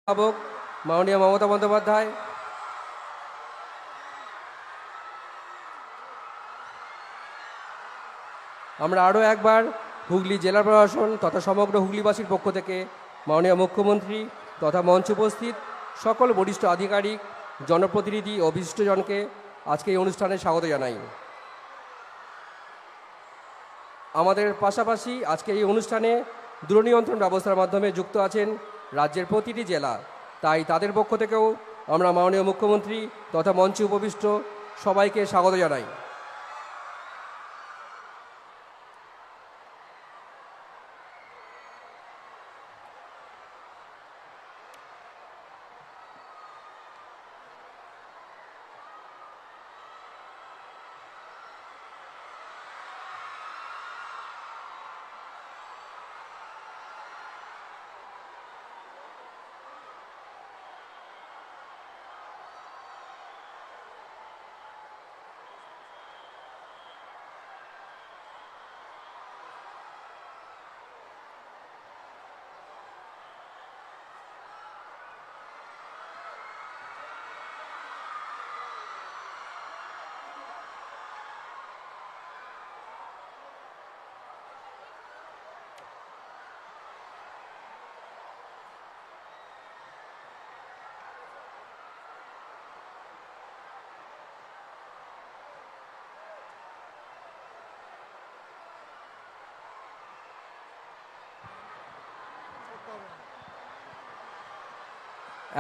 অভিভাবক মাননীয় মমতা বন্দ্যোপাধ্যায়, আমরা আরও একবার হুগলি জেলা প্রশাসন তথা সমগ্র হুগলিবাসীর পক্ষ থেকে মাননীয় মুখ্যমন্ত্রী তথা মঞ্চে উপস্থিত সকল বরিষ্ঠ আধিকারিক, জনপ্রতিনিধি ও বিশিষ্টজনকে আজকে এই অনুষ্ঠানে স্বাগত জানাই। আমাদের পাশাপাশি আজকে এই অনুষ্ঠানে দূরনিয়ন্ত্রণ ব্যবস্থার মাধ্যমে যুক্ত আছেন রাজ্যের প্রতিটি জেলা, তাই তাদের পক্ষ থেকেও আমরা মাননীয় মুখ্যমন্ত্রী তথা মঞ্চে উপবিষ্ট সবাইকে স্বাগত জানাই।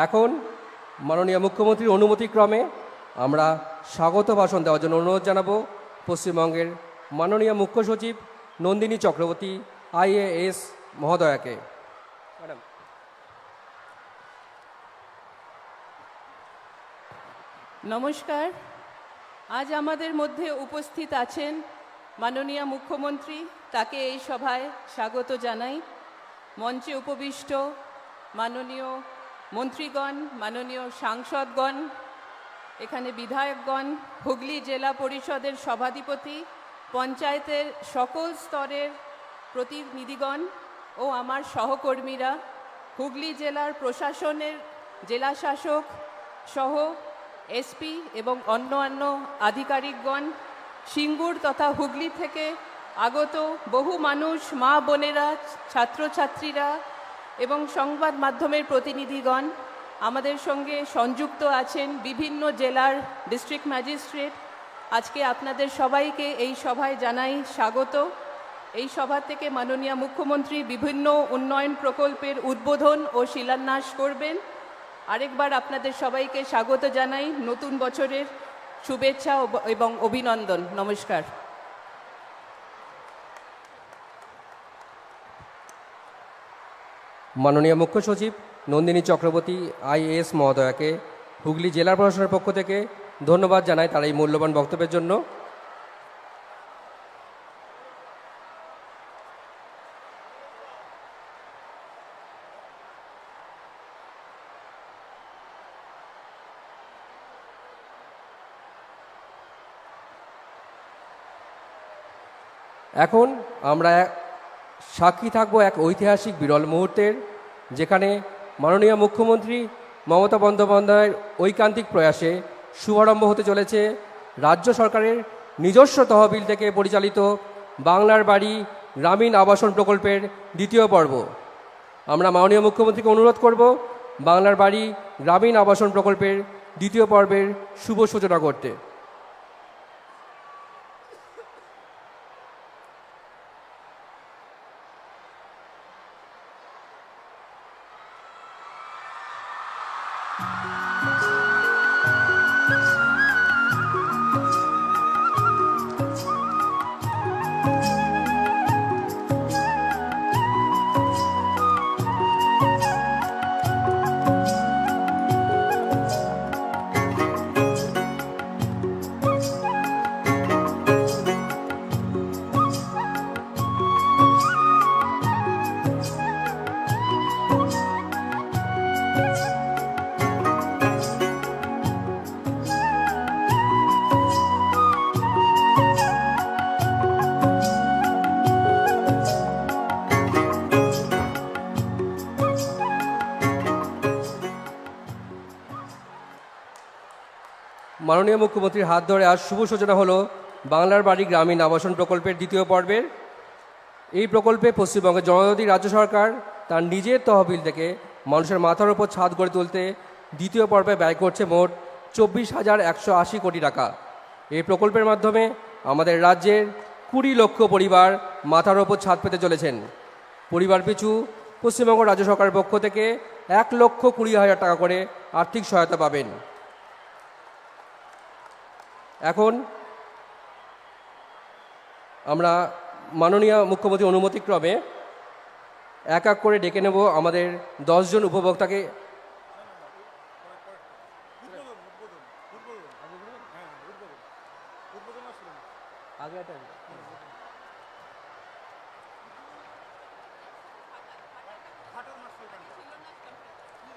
এখন মাননীয় মুখ্যমন্ত্রীর অনুমতিক্রমে আমরা স্বাগত ভাষণ দেওয়ার জন্য অনুরোধ জানাবো পশ্চিমবঙ্গের মাননীয় মুখ্য সচিব নন্দিনী চক্রবর্তী IAS মহোদয়াকে। ম্যাডাম। নমস্কার। আজ আমাদের মধ্যে উপস্থিত আছেন মাননীয় মুখ্যমন্ত্রী, তাকে এই সভায় স্বাগত জানাই। মঞ্চে উপবিষ্ট মাননীয় মন্ত্রীগণ, মাননীয় সাংসদগণ, এখানে বিধায়কগণ, হুগলি জেলা পরিষদের সভাধিপতি, পঞ্চায়েতের সকল স্তরের প্রতিনিধিগণ ও আমার সহকর্মীরা, হুগলি জেলার প্রশাসনের জেলা শাসক সহ SP এবং অন্যান্য আধিকারিকগণ, সিঙ্গুর তথা হুগলি থেকে আগত বহু মানুষ, মা বোনেরা, ছাত্রছাত্রীরা এবং সংবাদ মাধ্যমের প্রতিনিধিগণ, আমাদের সঙ্গে সংযুক্ত আছেন বিভিন্ন জেলার ডিস্ট্রিক্ট ম্যাজিস্ট্রেট। আজকে আপনাদের সবাইকে এই সভায় জানাই স্বাগত। এই সভা থেকে মাননীয় মুখ্যমন্ত্রী বিভিন্ন উন্নয়ন প্রকল্পের উদ্বোধন ও শিলান্যাস করবেন। আরেকবার আপনাদের সবাইকে স্বাগত জানাই, নতুন বছরের শুভেচ্ছা এবং অভিনন্দন। নমস্কার। মাননীয় মুখ্য সচিব নন্দিনী চক্রবর্তী IAS মহোদয়াকে হুগলি জেলা প্রশাসনের পক্ষ থেকে ধন্যবাদ জানাই তার এই মূল্যবান বক্তব্যের জন্য। এখন আমরা সাক্ষী থাকব এক ঐতিহাসিক বিরল মুহূর্তের, যেখানে মাননীয় মুখ্যমন্ত্রী মমতা বন্দ্যোপাধ্যায়ের ঐকান্তিক প্রয়াসে শুভারম্ভ হতে চলেছে রাজ্য সরকারের নিজস্ব তহবিল থেকে পরিচালিত বাংলার বাড়ি গ্রামীণ আবাসন প্রকল্পের দ্বিতীয় পর্ব। আমরা মাননীয় মুখ্যমন্ত্রীকে অনুরোধ করব বাংলার বাড়ি গ্রামীণ আবাসন প্রকল্পের দ্বিতীয় পর্বের শুভ সূচনা করতে। মাননীয় মুখ্যমন্ত্রীর হাত ধরে আজ শুভ সূচনা হলো বাংলার বাড়ি গ্রামীণ আবাসন প্রকল্পের দ্বিতীয় পর্বের। এই প্রকল্পে পশ্চিমবঙ্গের জনজাতি রাজ্য সরকার তার নিজের তহবিল থেকে মানুষের মাথার উপর ছাদ গড়ে তুলতে দ্বিতীয় পর্বে ব্যয় করছে মোট 24,180 কোটি টাকা। এই প্রকল্পের মাধ্যমে আমাদের রাজ্যের 20 লক্ষ পরিবার মাথার ওপর ছাদ পেতে চলেছেন। পরিবার পিছু পশ্চিমবঙ্গ রাজ্য সরকারের পক্ষ থেকে 1,20,000 টাকা করে আর্থিক সহায়তা পাবেন। এখন আমরা মাননীয় মুখ্যমন্ত্রীর অনুমতিক্রমে এক এক করে ডেকে নেব আমাদের 10 জন উপভোক্তাকে।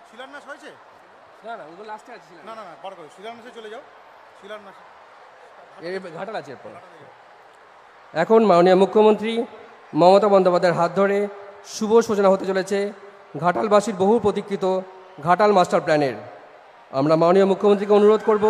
শিলান্যাস হয়েছে? না না, ওগুলো লাস্টে আছে। না না না, বার করো, শিলান্যাসে চলে যাও। শিলান্যাস ঘাটাল আছে এরপর। এখন মাননীয় মুখ্যমন্ত্রী মমতা বন্দ্যোপাধ্যায়ের হাত ধরে শুভ সূচনা হতে চলেছে ঘাটালবাসীর বহু প্রতীক্ষিত ঘাটাল মাস্টার প্ল্যানের। আমরা মাননীয় মুখ্যমন্ত্রীকে অনুরোধ করব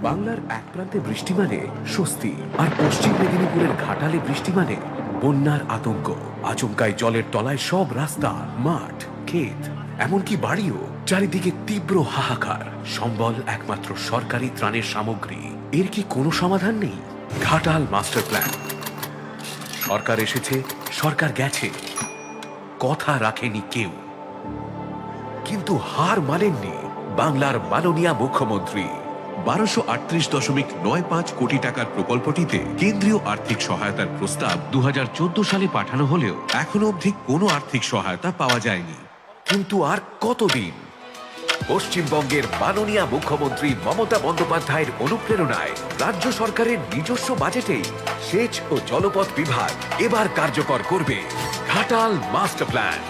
বাংলার এক প্রান্তে বৃষ্টি মানে স্বস্তি, আর পশ্চিম মেদিনীপুরের ঘাটালে বৃষ্টি মানে বন্যার আতঙ্ক। আচমকায় জলের তলায় সব রাস্তা, মাঠ, ক্ষেত, এমনকি বাড়িও। চারিদিকে তীব্র হাহাকার। সম্বল একমাত্র সরকারি ত্রাণের সামগ্রী। এর কি কোনো সমাধান নেই? Ghatal master plan. সরকার এসেছে, সরকার গেছে, কথা রাখেনি কেউ। কিন্তু হার মানেননি বাংলার মাননীয় মুখ্যমন্ত্রী। 1238.95 কোটি টাকার প্রকল্পটিতে কেন্দ্রীয় আর্থিক সহায়তার প্রস্তাব 2014 সালে পাঠানো হলেও এখনো অবধি কোনো আর্থিক সহায়তা পাওয়া যায়নি। কিন্তু আর কতদিন? পশ্চিমবঙ্গের মাননীয় মুখ্যমন্ত্রী মমতা বন্দ্যোপাধ্যায়ের অনুপ্রেরণায় রাজ্য সরকারের নিজস্ব বাজেটেই সেচ ও জলপথ বিভাগ এবার কার্যকর করবে ঘাটাল মাস্টার প্ল্যান।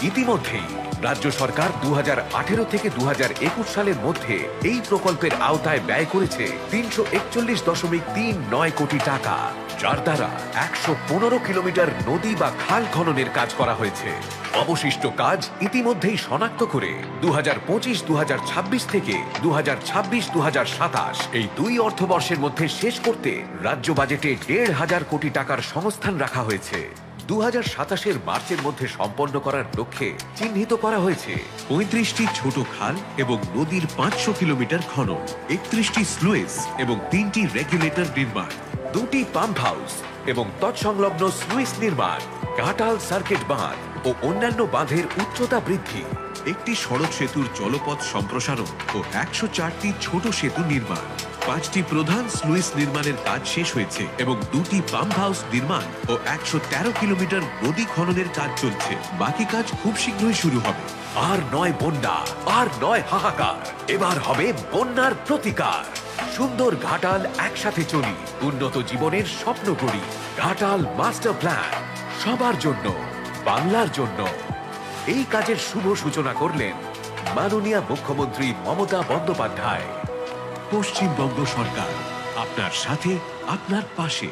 ইতিমধ্যেই রাজ্য সরকার 2018 থেকে 2021 সালের মধ্যে এই প্রকল্পের আওতায় ব্যয় করেছে 341.39 কোটি টাকা, যার দ্বারা 115 কিলোমিটার নদী বা খাল খননের কাজ করা হয়েছে। অবশিষ্ট কাজ ইতিমধ্যেই শনাক্ত করে 2025-2026 থেকে 2026-2027 এই দুই অর্থবর্ষের মধ্যে শেষ করতে রাজ্য বাজেটে 1,500 কোটি টাকার সংস্থান রাখা হয়েছে। 2027 মার্চের মধ্যে সম্পন্ন করার লক্ষ্যে চিহ্নিত করা হয়েছে 35টি ছোট খাল এবং নদীর 500 কিলোমিটার খনন, 31টি স্লুইস এবং 3টি রেগুলেটর নির্মাণ, 2টি পাম্প হাউস এবং তৎসংলগ্ন স্লুইস নির্মাণ, ঘাটাল সার্কিট বাঁধ ও অন্যান্য বাঁধের উচ্চতা বৃদ্ধি, একটি সড়ক সেতুর জলপথ সম্প্রসারণ ও 104টি ছোট সেতু নির্মাণ। 5টি প্রধান স্লুইস নির্মাণের কাজ শেষ হয়েছে এবং 2টি পাম্প হাউস নির্মাণ ও 113 কিলোমিটার নদী খননের কাজ চলছে। বাকি কাজ খুব শীঘ্রই শুরু হবে। আর নয় বন্যা, আর নয় হাহাকার, এবার হবে বন্যার প্রতিকার। সুন্দর ঘাটাল একসাথে চলি, উন্নত জীবনের স্বপ্ন গড়ি। ঘাটাল মাস্টার প্ল্যান, সবার জন্য, বাংলার জন্য। এই কাজের শুভ সূচনা করলেন মাননীয় মুখ্যমন্ত্রী মমতা বন্দ্যোপাধ্যায়। পশ্চিমবঙ্গ সরকার আপনার সাথে, আপনার পাশে।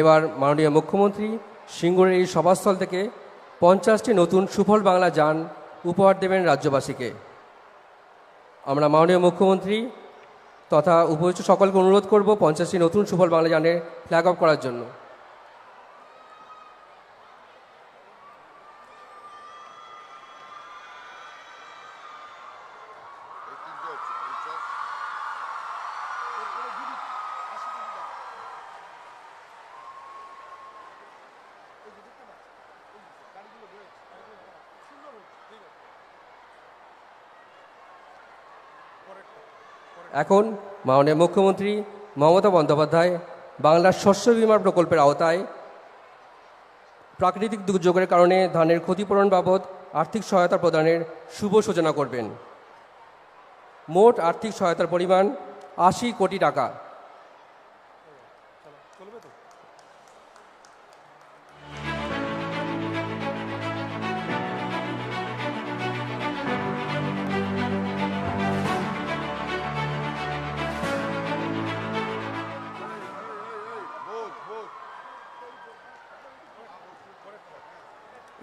এবার মাননীয় মুখ্যমন্ত্রী সিঙ্গুরের এই সভাস্থল থেকে 50টি নতুন সুফল বাংলা যান উপহার দেবেন রাজ্যবাসীকে। আমরা মাননীয় মুখ্যমন্ত্রী তথা উপস্থিত সকলকে অনুরোধ করব 50টি নতুন সুফল বাংলা যানের ফ্ল্যাগ অফ করার জন্য। এখন মাননীয় মুখ্যমন্ত্রী মমতা বন্দ্যোপাধ্যায় বাংলার শস্য বীমা প্রকল্পের আওতায় প্রাকৃতিক দুর্যোগের কারণে ধানের ক্ষতিপূরণ বাবদ আর্থিক সহায়তা প্রদানের শুভ সূচনা করবেন। মোট আর্থিক সহায়তার পরিমাণ 80 কোটি টাকা।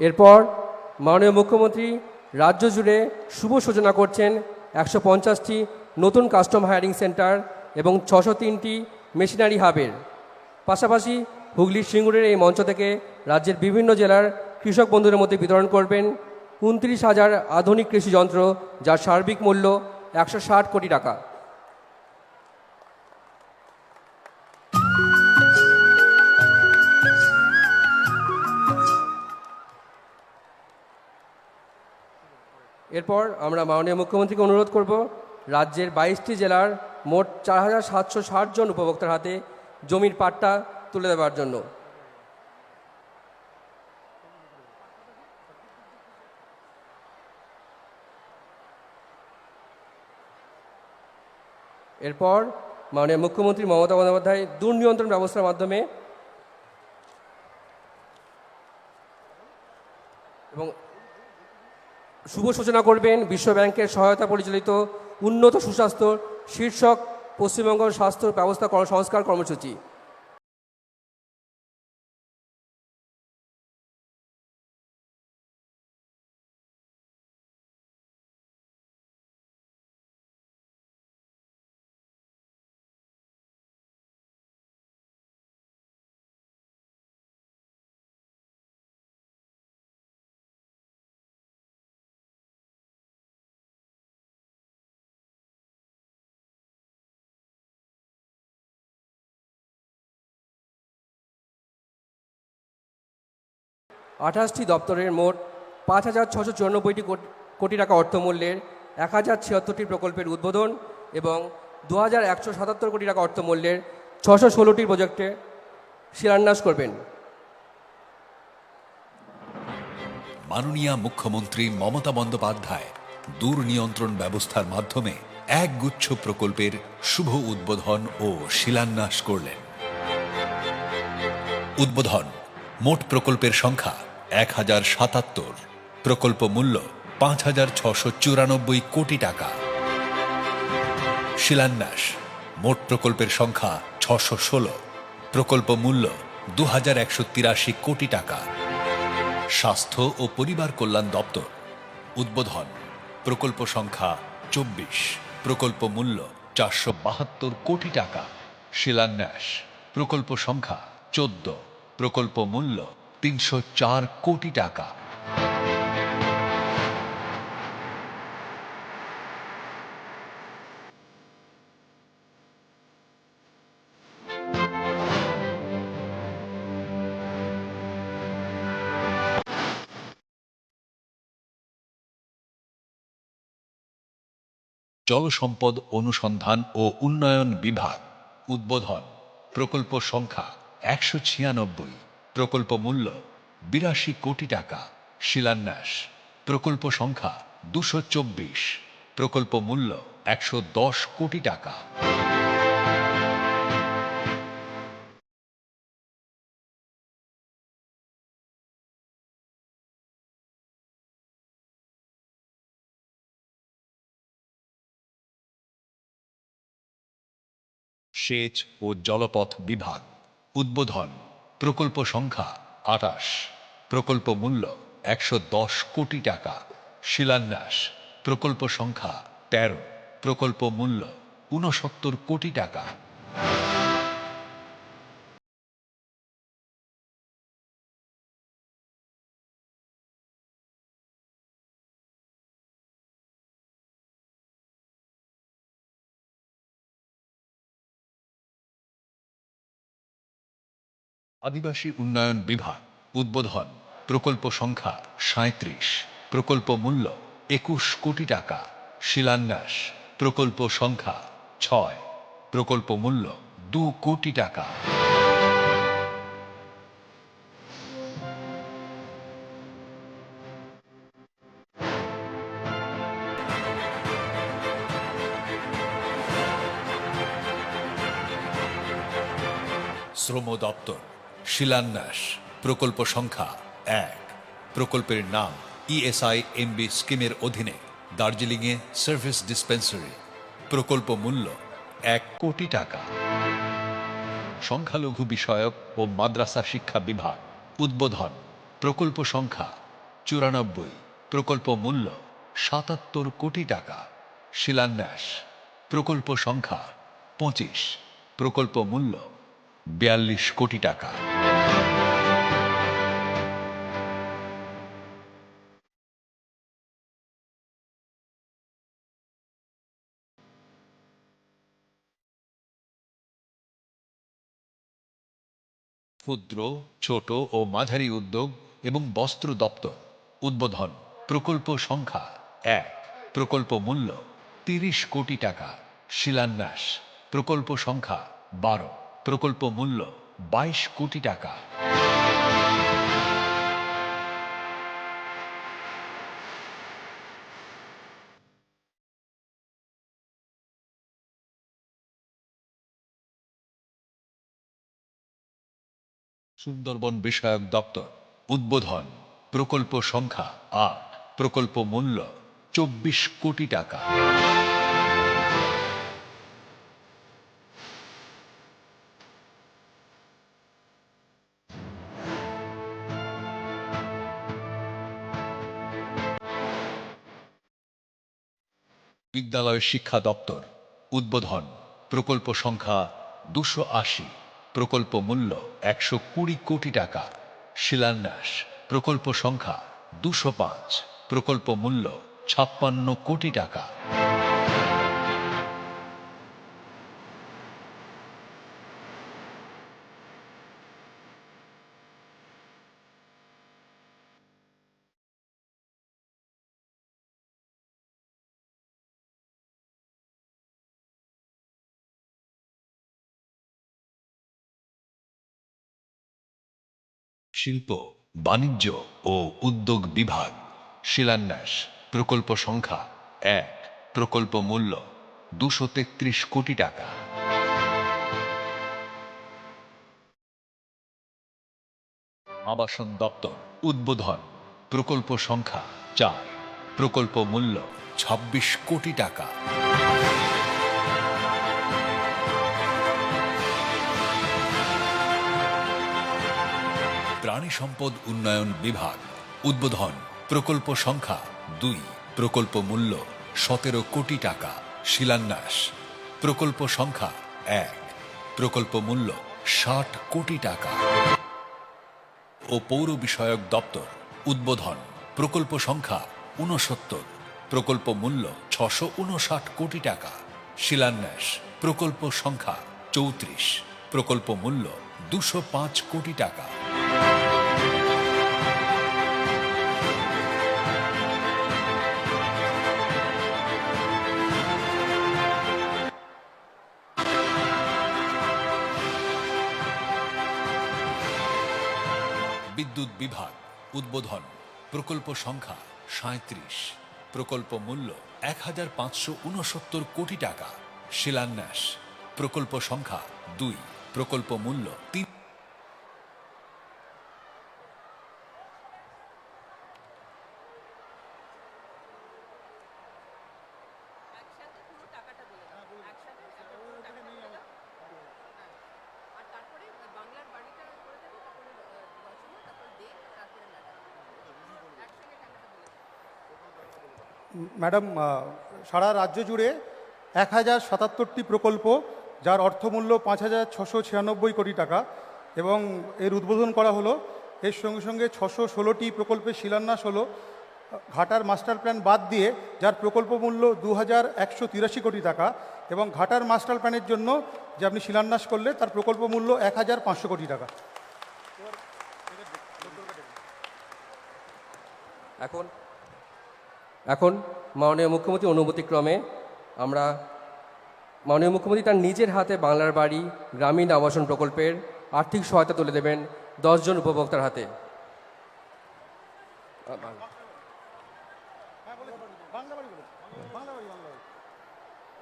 এরপর মাননীয় মুখ্যমন্ত্রী রাজ্য জুড়ে শুভ সূচনা করছেন 150টি নতুন কাস্টম হায়ারিং সেন্টার এবং 603টি মেশিনারি হাবের। পাশাপাশি হুগলির সিঙ্গুরের এই মঞ্চ থেকে রাজ্যের বিভিন্ন জেলার কৃষক বন্ধুদের মধ্যে বিতরণ করবেন 29,000 আধুনিক কৃষি যন্ত্র, যার সার্বিক মূল্য 160 কোটি টাকা। এরপর আমরা মাননীয় মুখ্যমন্ত্রীকে অনুরোধ করব রাজ্যের 22টি জেলার মোট 4,760 জন উপভোক্তার হাতে জমির পাট্টা তুলে দেওয়ার জন্য। এরপর মাননীয় মুখ্যমন্ত্রী মমতা বন্দ্যোপাধ্যায় দুর্নিয়ন্ত্রণ ব্যবস্থার মাধ্যমে এবং শুভ সূচনা করবেন বিশ্ব ব্যাংকের সহায়তা পরিচালিত উন্নত সুস্বাস্থ্য শীর্ষক পশ্চিমবঙ্গ স্বাস্থ্য ব্যবস্থা সংস্কার কর্মসূচি। আঠাশটি দপ্তরের মোট 5,694 কোটি টাকা অর্থমূল্যের 1,076টি প্রকল্পের উদ্বোধন এবং 2,177 কোটি টাকা অর্থমূল্যের 616টি প্রজেক্টে শিলান্যাস করবেন। মাননীয় মুখ্যমন্ত্রী মমতা বন্দ্যোপাধ্যায় দুর্নিয়ন্ত্রণ ব্যবস্থার মাধ্যমে একগুচ্ছ প্রকল্পের শুভ উদ্বোধন ও শিলান্যাস করলেন। উদ্বোধন: মোট প্রকল্পের সংখ্যা 1,077, প্রকল্প মূল্য 5,694 কোটি টাকা। শিলান্যাস: মোট প্রকল্পের সংখ্যা 616, প্রকল্প মূল্য 2,183 কোটি টাকা। স্বাস্থ্য ও পরিবার কল্যাণ দপ্তর। উদ্বোধন: প্রকল্প সংখ্যা 24, প্রকল্প মূল্য 472 কোটি টাকা। শিলান্যাস: প্রকল্প সংখ্যা 14, প্রকল্প মূল্য 304 কোটি টাকা। জলসম্পদ অনুসন্ধান ও উন্নয়ন বিভাগ। উদ্বোধন: প্রকল্প সংখ্যা 196, প্রকল্প মূল্য 82 কোটি টাকা। শিলান্যাস: প্রকল্প সংখ্যা 224, প্রকল্প মূল্য 110 কোটি টাকা। সেচ ও জলপথ বিভাগ। উদ্বোধন: প্রকল্প সংখ্যা 28, প্রকল্প মূল্য 110 কোটি টাকা। শিলান্যাস: প্রকল্প সংখ্যা 13, প্রকল্প মূল্য 69 কোটি টাকা। আদিবাসী উন্নয়ন বিভাগ। উদ্বোধন: প্রকল্প সংখ্যা 37, প্রকল্প মূল্য 21 কোটি টাকা। শিলান্যাস: প্রকল্প সংখ্যা 6, প্রকল্প মূল্য 2 কোটি টাকা। শ্রম দপ্তর। শিলান্যাস: প্রকল্প সংখ্যা 1, প্রকল্পের নাম ESI-MB স্কিমের অধীনে দার্জিলিংয়ে সার্ভিস ডিসপেন্সারি। প্রকল্প মূল্য 1 কোটি টাকা। সংখ্যালঘু বিষয়ক ও মাদ্রাসা শিক্ষা বিভাগ। উদ্বোধন: প্রকল্প সংখ্যা 94, প্রকল্প মূল্য 77 কোটি টাকা। শিলান্যাস, প্রকল্প সংখ্যা 25, প্রকল্প মূল্য 42 কোটি টাকা। ক্ষুদ্র, ছোট ও মাঝারি উদ্যোগ এবং বস্ত্র দপ্তর উদ্বোধন, প্রকল্প সংখ্যা 1, প্রকল্প মূল্য 30 কোটি টাকা। শিলান্যাস, প্রকল্প সংখ্যা 12, প্রকল্প মূল্য 22 কোটি টাকা। সুন্দরবন বিষয়ক দপ্তর উদ্বোধন, প্রকল্প সংখ্যা 8, প্রকল্প মূল্য 24 কোটি টাকা। বিদ্যালয় শিক্ষা দপ্তর উদ্বোধন, প্রকল্প সংখ্যা 280, প্রকল্প মূল্য 120 কোটি টাকা। শিলান্যাস, প্রকল্প সংখ্যা 205, প্রকল্প মূল্য 56 কোটি টাকা। শিল্প, বাণিজ্য ও উদ্যোগ বিভাগ শিলান্যাস, প্রকল্প সংখ্যা 1, প্রকল্প মূল্য 233 কোটি টাকা। আবাসন দপ্তর উদ্বোধন, প্রকল্প সংখ্যা 4, প্রকল্প মূল্য 26 কোটি টাকা। প্রাণী সম্পদ উন্নয়ন বিভাগ উদ্বোধন, প্রকল্প সংখ্যা 2, প্রকল্প মূল্য 17 কোটি টাকা। শিলান্যাস, প্রকল্প সংখ্যা 1, প্রকল্প মূল্য 60 কোটি টাকা। ও পৌর বিষয়ক দপ্তর উদ্বোধন, প্রকল্প সংখ্যা 69, প্রকল্প মূল্য 659 কোটি টাকা। শিলান্যাস, প্রকল্প সংখ্যা 34, প্রকল্প মূল্য 205 কোটি টাকা। বিদ্যুৎ বিভাগ উদ্বোধন, প্রকল্প সংখ্যা 37, প্রকল্প মূল্য 1569 কোটি টাকা। শিলান্যাস, প্রকল্প সংখ্যা 2, প্রকল্প মূল্য 3। ম্যাডাম, সারা রাজ্য জুড়ে 1077টি প্রকল্প, যার অর্থমূল্য 5696 কোটি টাকা, এবং এর উদ্বোধন করা হলো। এর সঙ্গে সঙ্গে 616টি প্রকল্পের শিলান্যাস হলো ঘাটার মাস্টার প্ল্যান বাদ দিয়ে, যার প্রকল্প মূল্য 2183 কোটি টাকা, এবং ঘাটার মাস্টার প্ল্যানের জন্য যে আপনি শিলান্যাস করলে তার প্রকল্প মূল্য 1500 কোটি টাকা। এখন মাননীয় মুখ্যমন্ত্রী অনুমতিক্রমে আমরা মাননীয় মুখ্যমন্ত্রী তার নিজের হাতে বাংলার বাড়ি গ্রামীণ আবাসন প্রকল্পের আর্থিক সহায়তা তুলে দেবেন 10 জন উপভোক্তার হাতে।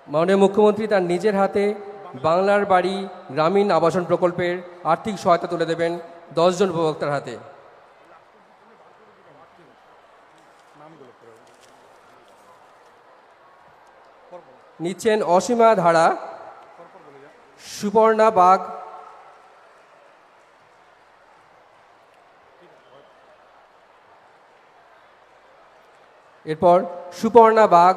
মাননীয় মুখ্যমন্ত্রী তার নিজের হাতে বাংলার বাড়ি গ্রামীণ আবাসন প্রকল্পের আর্থিক সহায়তা তুলে দেবেন 10 জন উপভোক্তার হাতে। নিচ্ছেন অসীমা ধারা, সুপর্ণা বাগ, এরপর সুপর্ণা বাগ,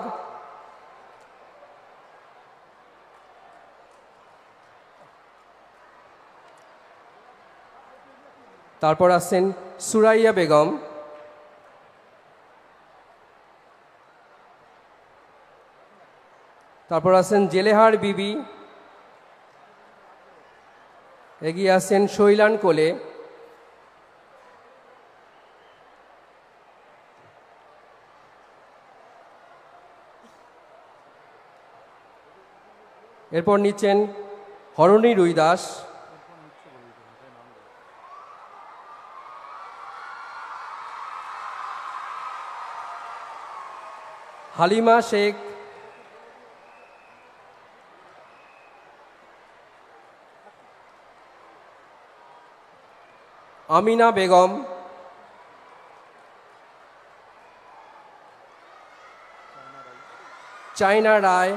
তারপর আসছেন সুরাইয়া বেগম, তারপর আসছেন জেলেহার বিবি, এগিয়ে আসছেন শৈলান কোলে, এরপর নিচ্ছেন হরণী রুইদাস, হালিমা শেখ, আমিনা বেগম, চায়না রায়,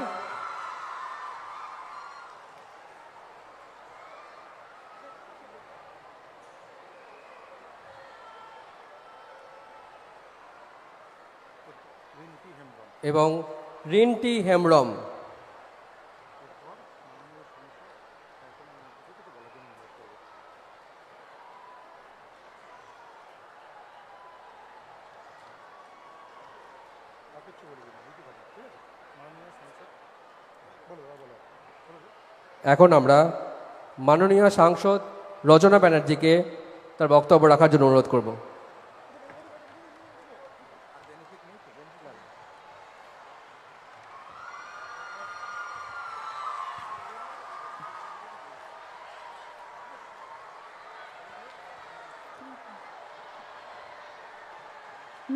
এবং রিন্টি হেমব্রম। এখন আমরা মাননীয় সাংসদ রচনা ব্যানার্জিকে তার বক্তব্য রাখার জন্য অনুরোধ করব।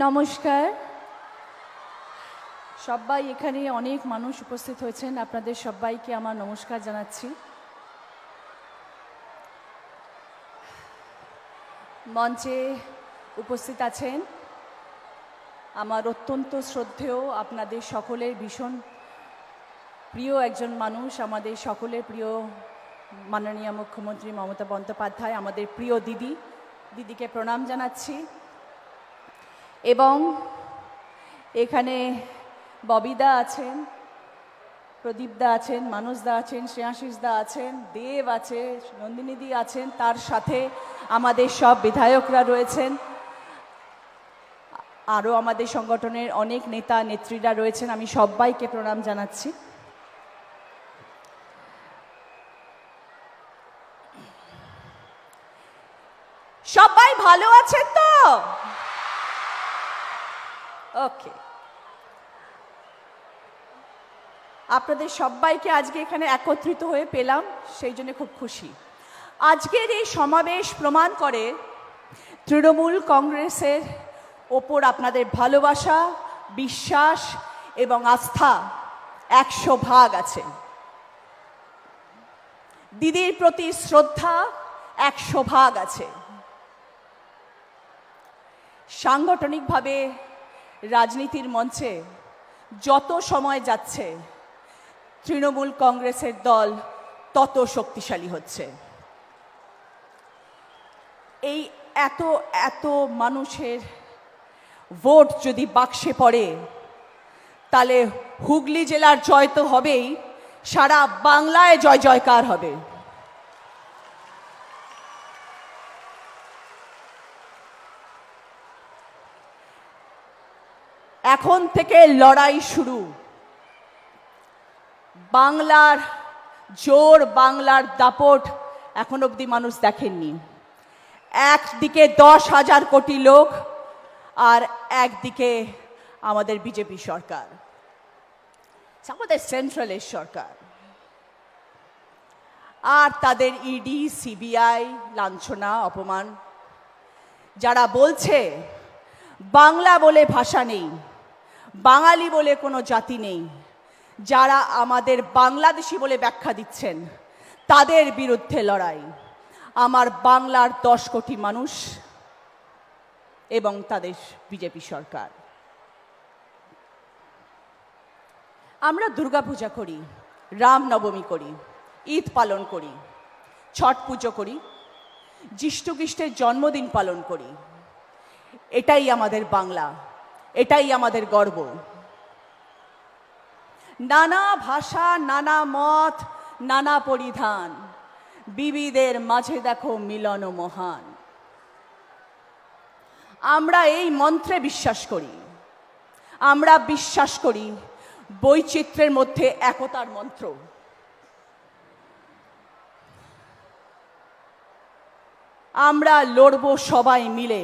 নমস্কার, সবাই এখানে অনেক মানুষ উপস্থিত হয়েছেন, আপনাদের সবাইকে আমার নমস্কার জানাচ্ছি। মঞ্চে উপস্থিত আছেন আমার অত্যন্ত শ্রদ্ধেয়, আপনাদের সকলের ভীষণ প্রিয় একজন মানুষ, আমাদের সকলের প্রিয় মাননীয় মুখ্যমন্ত্রী মমতা বন্দ্যোপাধ্যায়, আমাদের প্রিয় দিদিকে প্রণাম জানাচ্ছি। এবং এখানে ববিদা আছেন, প্রদীপদা আছেন, মানুষদা আছেন, শ্রেয়াশিসদা আছেন, দেব আছে, নন্দিনীদি আছেন, তার সাথে আমাদের সব বিধায়করা রয়েছেন, আরও আমাদের সংগঠনের অনেক নেতা নেত্রীরা রয়েছেন। আমি সবাইকে প্রণাম জানাচ্ছি। সবাই ভালো আছেন তো? ওকে, আপনাদের সবাইকে আজকে এখানে একত্রিত হয়ে পেলাম, সেই জন্য খুব খুশি। আজকের এই সমাবেশ প্রমাণ করে তৃণমূল কংগ্রেসের ওপর আপনাদের ভালোবাসা, বিশ্বাস এবং আস্থা 100 আছে। দিদির প্রতি শ্রদ্ধা 100 আছে। সাংগঠনিকভাবে রাজনীতির মঞ্চে যত সময় যাচ্ছে তৃণমূল কংগ্রেসের দল তত শক্তিশালী হচ্ছে। এই এত এত মানুষের ভোট যদি বাক্সে পড়ে, তাহলে হুগলি জেলার জয় তো হবেই, সারা বাংলায় জয় জয়কার হবে। এখন থেকে লড়াই শুরু। বাংলার জোর, বাংলার দাপট এখন অবধি মানুষ দেখেননি। একদিকে 10,000 কোটি লোক, আর একদিকে আমাদের বিজেপি সরকার, আমাদের সেন্ট্রালের সরকার, আর তাদের ইডি সিবিআই লাঞ্ছনা অপমান। যারা বলছে বাংলা বলে ভাষা নেই, বাঙালি বলে কোনো জাতি নেই, যারা আমাদের বাংলাদেশি বলে ব্যাখ্যা দিচ্ছেন, তাদের বিরুদ্ধে লড়াই। আমার বাংলার 10 কোটি মানুষ এবং তাদের বিজেপি সরকার। আমরা দুর্গাপূজা করি, রামনবমী করি, ঈদ পালন করি, ছট পুজো করি, যিশু খ্রিস্টের জন্মদিন পালন করি। এটাই আমাদের বাংলা। এটাই আমাদের গর্ব। নানা ভাষা, নানা মত, নানা পরিধান, বিবিধের মাঝে দেখো মিলন মহান। আমরা এই মন্ত্রে বিশ্বাস করি। আমরা বিশ্বাস করি বৈচিত্র্যের মধ্যে একতার মন্ত্র। আমরা লড়ব সবাই মিলে,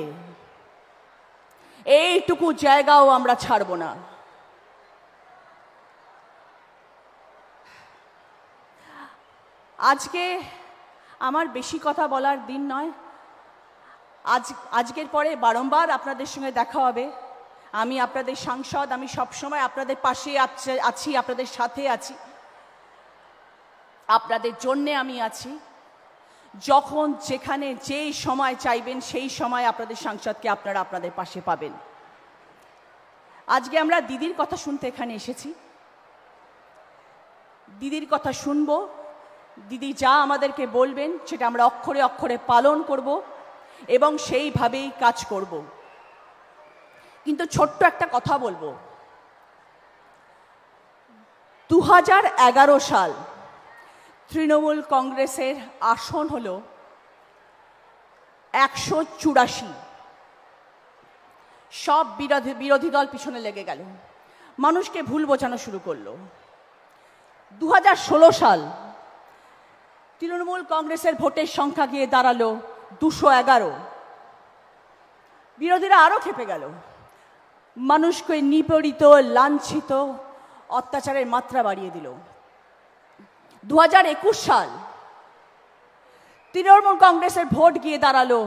এইটুকু জায়গাও আমরা ছাড়ব না। আজকে আমার বেশি কথা বলার দিন নয়। আজকের পরে বারংবার আপনাদের সঙ্গে দেখা হবে। আমি আপনাদের সাংসদ, আমি সবসময় আপনাদের পাশে আছি, আপনাদের সাথে আছি, আপনাদের জন্যে আমি আছি। যখন যেখানে যেই সময় চাইবেন সেই সময় আপনাদের সাংসদকে আপনারা আপনাদের পাশে পাবেন। আজকে আমরা দিদির কথা শুনতে এখানে এসেছি। দিদির কথা শুনবো, দিদি যা আমাদেরকে বলবেন সেটা আমরা অক্ষরে অক্ষরে পালন করব এবং সেইভাবেই কাজ করব। কিন্তু ছোট্ট একটা কথা বলবো, 2011 সাল তৃণমূল কংগ্রেসের আসন হলো 184। সব বিরোধী দল পিছনে লেগে গেল, মানুষকে ভুল বোঝানো শুরু করলো। 2016 সাল তৃণমূল কংগ্রেসের ভোটের সংখ্যা গিয়ে দাঁড়ালো 211। বিরোধীরা আরো খেপে গেল, মানুষকে নিপীড়িত, লাঞ্ছিত, অত্যাচারের মাত্রা বাড়িয়ে দিল। 2021 সাল তৃণমূল কংগ্রেসের ভোট গিয়ে দাঁড়ালো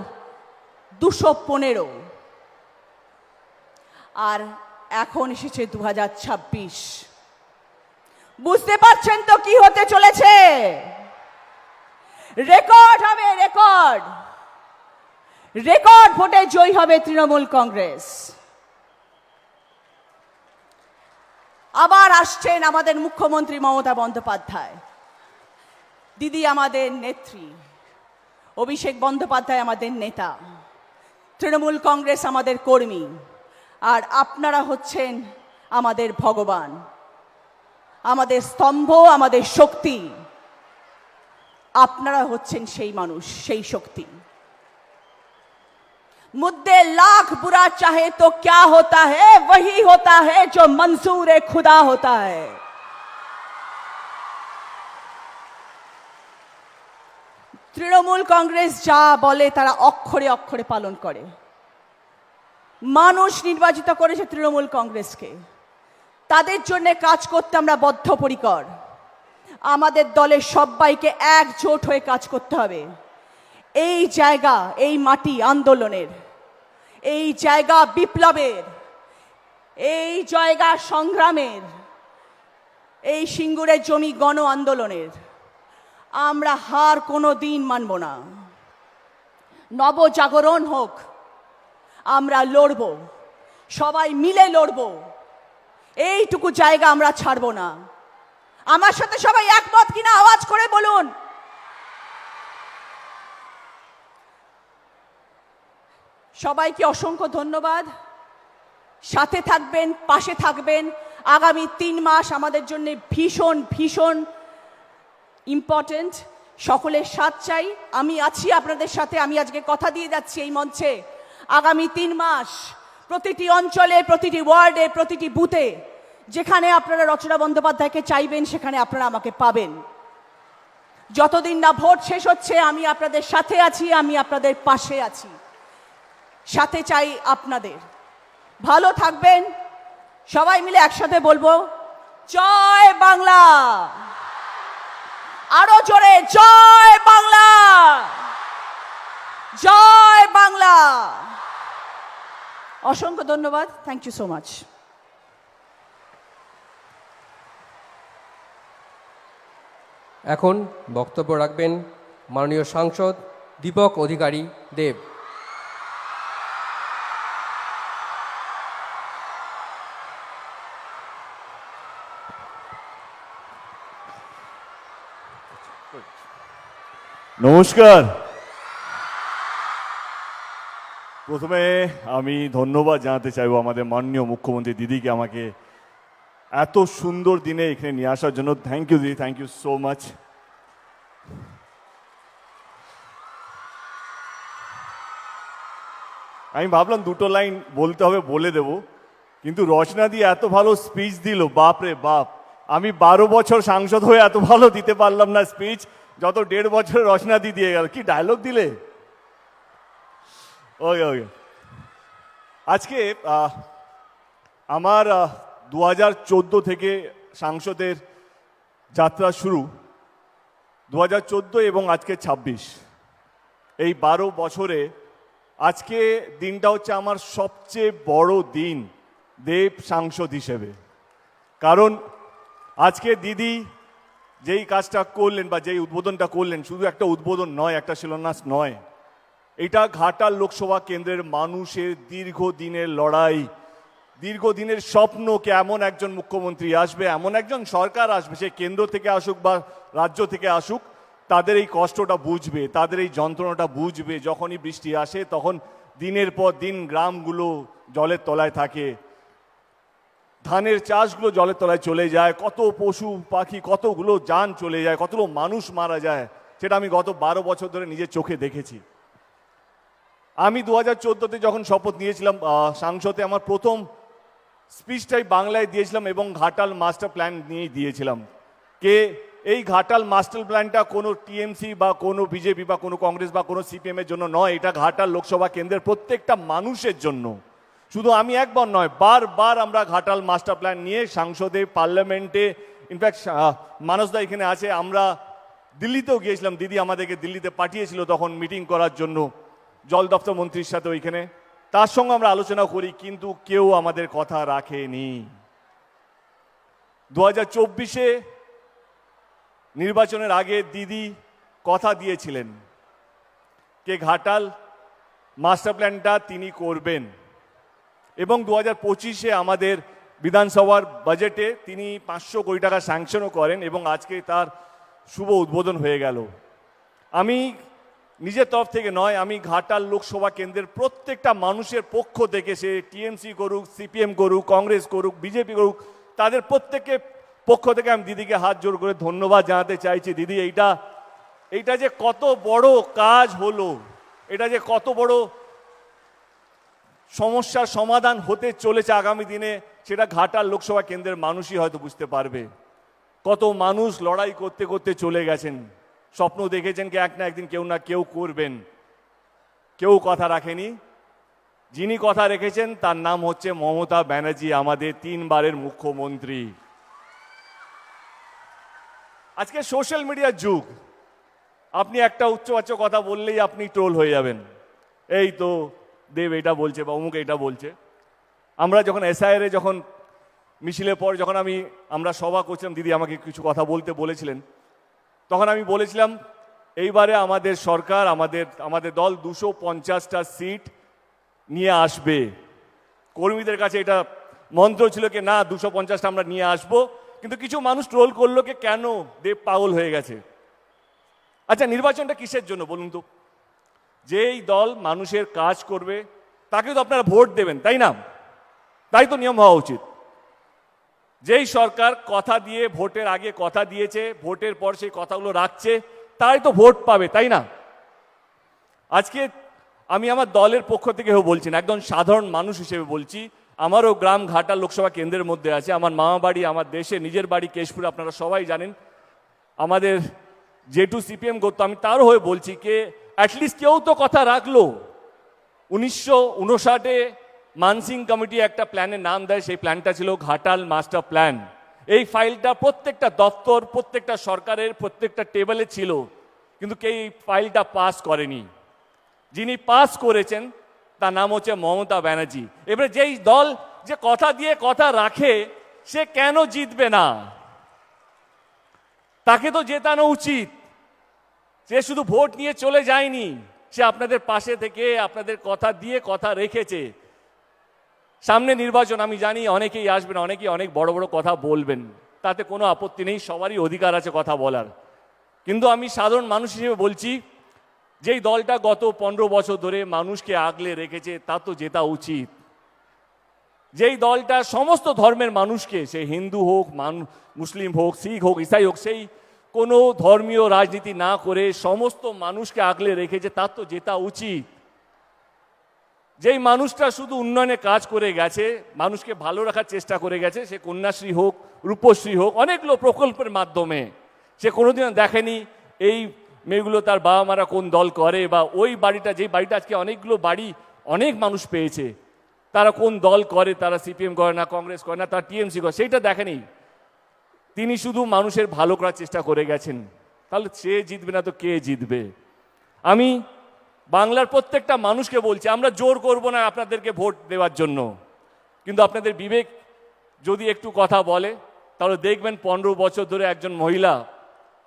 215। আর এখন এসেছে 2026। বুঝতে পারছেন তো কি হতে চলেছে? রেকর্ড হবে, রেকর্ড রেকর্ড ভোটে জয়ী হবে তৃণমূল কংগ্রেস। আবার আসছেন আমাদের মুখ্যমন্ত্রী মমতা বন্দ্যোপাধ্যায়। দিদি আমাদের নেত্রী, অভিষেক বন্দ্যোপাধ্যায় আমাদের নেতা, তৃণমূল কংগ্রেস আমাদের কর্মী, আর আপনারা হচ্ছেন আমাদের ভগবান, আমাদের স্তম্ভ, আমাদের শক্তি। আপনারা হচ্ছেন সেই মানুষ, সেই শক্তি। मुद्दे लाख बुरा चाहे तो क्या होता है, वही होता है जो मंसूर खुदा होता है। তৃণমূল কংগ্রেস যা বলে তারা অক্ষরে অক্ষরে পালন করে। মানুষ নির্বাচিত করেছে তৃণমূল কংগ্রেসকে, তাদের জন্য কাজ করতে আমরা বদ্ধপরিকর। আমাদের দলের সবাইকে একজোট হয়ে কাজ করতে হবে। এই জায়গা, এই মাটি আন্দোলনের, এই জায়গা বিপ্লবের, এই জায়গা সংগ্রামের, এই সিঙ্গুরের জমি গণ আন্দোলনের। আমরা হার কোনো দিন মানব না। নবজাগরণ হোক, আমরা লড়ব, সবাই মিলে লড়ব। এইটুকু জায়গা আমরা ছাড়ব না। আমার সাথে সবাই একমত কিনা আওয়াজ করে বলুন। সবাইকে অসংখ্য ধন্যবাদ। সাথে থাকবেন, পাশে থাকবেন। আগামী 3 মাস আমাদের জন্য ভীষণ ভীষণ ইম্পর্টেন্ট। সকলের সাথ চাই। আমি আছি আপনাদের সাথে। আমি আজকে কথা দিয়ে যাচ্ছি এই মঞ্চে, আগামী 3 মাস প্রতিটি অঞ্চলে, প্রতিটি ওয়ার্ডে, প্রতিটি বুথে যেখানে আপনারা রচনা বন্দ্যোপাধ্যায়কে চাইবেন সেখানে আপনারা আমাকে পাবেন। যতদিন না ভোট শেষ হচ্ছে আমি আপনাদের সাথে আছি, আমি আপনাদের পাশে আছি। সাথে চাই আপনাদের। ভালো থাকবেন। সবাই মিলে একসাথে বলবো, জয় বাংলা। আরো জোরে, জয় বাংলা, জয় বাংলা। অসংখ্য ধন্যবাদ। Thank you so much. এখন বক্তব্য রাখবেন মাননীয় সাংসদ দীপক অধিকারী দেব। নমস্কার। প্রথমে আমি ধন্যবাদ জানাতে চাইবো আমাদের মাননীয় মুখ্যমন্ত্রী দিদিকে আমাকে এত সুন্দর দিনে এখানে নিয়ে আসার জন্য। থ্যাংক ইউ দিদি, থ্যাংক ইউ সো মাচ। আমি ভাবলাম দুটো লাইন বলতে হবে, বলে দেব, কিন্তু রচনা দিয়ে এত ভালো স্পিচ দিল, বাপ রে বাপ। আমি 12 বছর সাংসদ হয়ে এত ভালো দিতে পারলাম না স্পিচ, যত 1.5 বছর রচনা দিয়ে গেল। কি ডায়লগ দিলে! ওকে ওকে, আজকে আমার 2014 থেকে সাংসদের যাত্রা শুরু। 2014 এবং আজকে 26, এই 12 বছরে আজকে দিনটা হচ্ছে আমার সবচেয়ে বড় দিন দেব সাংসদ হিসেবে। কারণ আজকে দিদি যেই কাজটা করলেন বা যেই উদ্বোধনটা করলেন, শুধু একটা উদ্বোধন নয়, একটা শিলান্যাস নয়, এটা ঘাটাল লোকসভা কেন্দ্রের মানুষের দীর্ঘদিনের লড়াই, দীর্ঘদিনের স্বপ্নকে এমন একজন মুখ্যমন্ত্রী আসবে, এমন একজন সরকার আসবে, সে কেন্দ্র থেকে আসুক বা রাজ্য থেকে আসুক, তাদের এই কষ্টটা বুঝবে, তাদের এই যন্ত্রণাটা বুঝবে। যখনই বৃষ্টি আসে তখন দিনের পর দিন গ্রামগুলো জলের তলায় থাকে, ধানের চাষগুলো জলের তলায় চলে যায়, কত পশু পাখি, কতগুলো যান চলে যায়, কতগুলো মানুষ মারা যায়, সেটা আমি গত 12 বছর ধরে নিজের চোখে দেখেছি। আমি 2014-তে যখন শপথ নিয়েছিলাম সাংসদে, আমার প্রথম স্পিচটাই বাংলায় দিয়েছিলাম এবং ঘাটাল মাস্টার প্ল্যান নিয়েই দিয়েছিলাম। এই ঘাটাল মাস্টার প্ল্যানটা কোনো টিএমসি বা কোনো বিজেপি বা কোনো কংগ্রেস বা কোনো সিপিএমের জন্য নয়, এটা ঘাটাল লোকসভা কেন্দ্রের প্রত্যেকটা মানুষের জন্য। শুধু আমি একবার নয়, বারবার আমরা ঘাটাল মাস্টার প্ল্যান নিয়ে সংসদে, পার্লামেন্টে, ইনফ্যাক্ট মানসদা এখানে আছে, আমরা দিল্লিতেও গিয়েছিলাম, দিদি আমাদেরকে দিল্লিতে পাঠিয়েছিল তখন মিটিং করার জন্য জল দপ্তর মন্ত্রীর সাথে ওইখানে, তার সঙ্গে আমরা আলোচনা করি, কিন্তু কেউ আমাদের কথা রাখেনি। 2024-এ নির্বাচনের আগে দিদি কথা দিয়েছিলেন যে ঘাটাল মাস্টার প্ল্যানটা তিনি করবেন, এবং 2025-এ আমাদের বিধানসভার বাজেটে তিনি 500 কোটি টাকা স্যাংশনও করেন এবং আজকে তার শুভ উদ্বোধন হয়ে গেল। আমি নিজের তরফ থেকে নয়, আমি ঘাটাল লোকসভা কেন্দ্রের প্রত্যেকটা মানুষের পক্ষ থেকে, সে টিএমসি করুক, সিপিএম করুক, কংগ্রেস করুক, বিজেপি করুক, তাদের প্রত্যেকের পক্ষ থেকে আমি দিদিকে হাত জোর করে ধন্যবাদ জানাতে চাইছি। দিদি, এইটা যে কত বড় কাজ হলো, এটা যে কত বড় সমস্যার সমাধান হতে চলেছে আগামী দিনে, সেটা ঘাটাল লোকসভা কেন্দ্রের মানুষই হয়তো বুঝতে পারবে। কত মানুষ লড়াই করতে করতে চলে গেছেন, স্বপ্ন দেখেছেন কি এক না একদিন কেউ না কেউ করবেন, কেউ কথা রাখেনি। যিনি কথা রেখেছেন তার নাম হচ্ছে মমতা ব্যানার্জি, আমাদের 3 বারের মুখ্যমন্ত্রী। আজকে সোশ্যাল মিডিয়ার যুগ, আপনি একটা উচ্চবাচ্য কথা বললেই আপনি ট্রোল হয়ে যাবেন, এই তো দেব এটা বলছে বা অমুক এটা বলছে। আমরা যখন এসআইআরে যখন মিছিলের পর যখন আমরা সভা করছিলাম, দিদি আমাকে কিছু কথা বলতে বলেছিলেন, তখন আমি বলেছিলাম এইবারে আমাদের সরকার, আমাদের দল 250টা সিট নিয়ে আসবে। কর্মীদের কাছে এটা মন্ত্র ছিল কি না 250টা আমরা নিয়ে আসবো, কিন্তু কিছু মানুষ ট্রোল করলো কি কেন দেব পাগল হয়ে গেছে। আচ্ছা, নির্বাচনটা কিসের জন্য বলুন তো? যেই দল মানুষের কাজ করবে তাকে তো আপনারা ভোট দেবেন, তাই না? তাই তো নিয়ম হওয়া উচিত। যেই সরকার কথা দিয়ে, ভোটের আগে কথা দিয়েছে, ভোটের পর সেই কথাগুলো রাখছে, তাই তো ভোট পাবে, তাই না? আজকে আমি আমার দলের পক্ষ থেকে বলছি না, একদম সাধারণ মানুষ হিসেবে বলছি। আমারও গ্রাম ঘাটাল লোকসভা কেন্দ্রের মধ্যে আছে, আমার মামা বাড়ি, আমার দেশে নিজের বাড়ি কেশপুর, আপনারা সবাই জানেন। আমাদের যেটু সিপিএম করতো, আমি তারও হয়ে বলছি কে অ্যাটলিস্ট কেউ তো কথা রাখলো। 1959-এ মানসিং কমিটি একটা প্ল্যানের নাম দেয়, সেই প্ল্যানটা ছিল ঘাটাল মাস্টার প্ল্যান। এই ফাইলটা প্রত্যেকটা দপ্তর, প্রত্যেকটা সরকারের প্রত্যেকটা টেবিলে ছিল, কিন্তু কেউ এই ফাইলটা পাস করেনি। যিনি পাস করেছেন তার নাম হচ্ছে মমতা ব্যানার্জি। এবারে যেই দল যে কথা দিয়ে কথা রাখে, সে কেন জিতবে না? তাকে তো জেতানো উচিত। সে শুধু ভোট নিয়ে চলে যায়নি, সে আপনাদের পাশে থেকে আপনাদের কথা দিয়ে কথা রেখেছে। সামনে নির্বাচন, আমি জানি অনেকেই আসবেন, অনেকেই অনেক বড় বড় কথা বলবেন, তাতে কোনো আপত্তি নেই, সবারই অধিকার আছে কথা বলার। কিন্তু আমি সাধারণ মানুষ হিসেবে বলছি, যেই দলটা গত 15 বছর ধরে মানুষকে আগলে রেখেছে তা তো জেতা উচিত। যেই দলটা সমস্ত ধর্মের মানুষকে, সে হিন্দু হোক, মুসলিম হোক, শিখ হোক, ইসাই হোক, সেই কোনো ধর্মীয় রাজনীতি না করে সমস্ত মানুষকে আগলে রেখেছে তার তো জেতা উচিত। যেই মানুষটা শুধু উন্নয়নে কাজ করে গেছে, মানুষকে ভালো রাখার চেষ্টা করে গেছে, সে কন্যাশ্রী হোক, রূপশ্রী হোক, অনেকগুলো প্রকল্পের মাধ্যমে সে কোনোদিনও দেখেনি এই মেয়েগুলো তার বাবা মারা কোন দল করে, বা ওই বাড়িটা, যেই বাড়িটা আজকে অনেকগুলো বাড়ি অনেক মানুষ পেয়েছে, তারা কোন দল করে, তারা সিপিএম করে না, কংগ্রেস করে না, তারা টিএমসি করে, সেইটা দেখেনি। তিনি শুধু মানুষের ভালো করার চেষ্টা করে গেছেন। তাহলে সে জিতবে না তো কে জিতবে? আমি বাংলার প্রত্যেকটা মানুষকে বলছি, আমরা জোর করব না আপনাদেরকে ভোট দেওয়ার জন্য, কিন্তু আপনাদের বিবেক যদি একটু কথা বলে তাহলে দেখবেন 15 বছর ধরে একজন মহিলা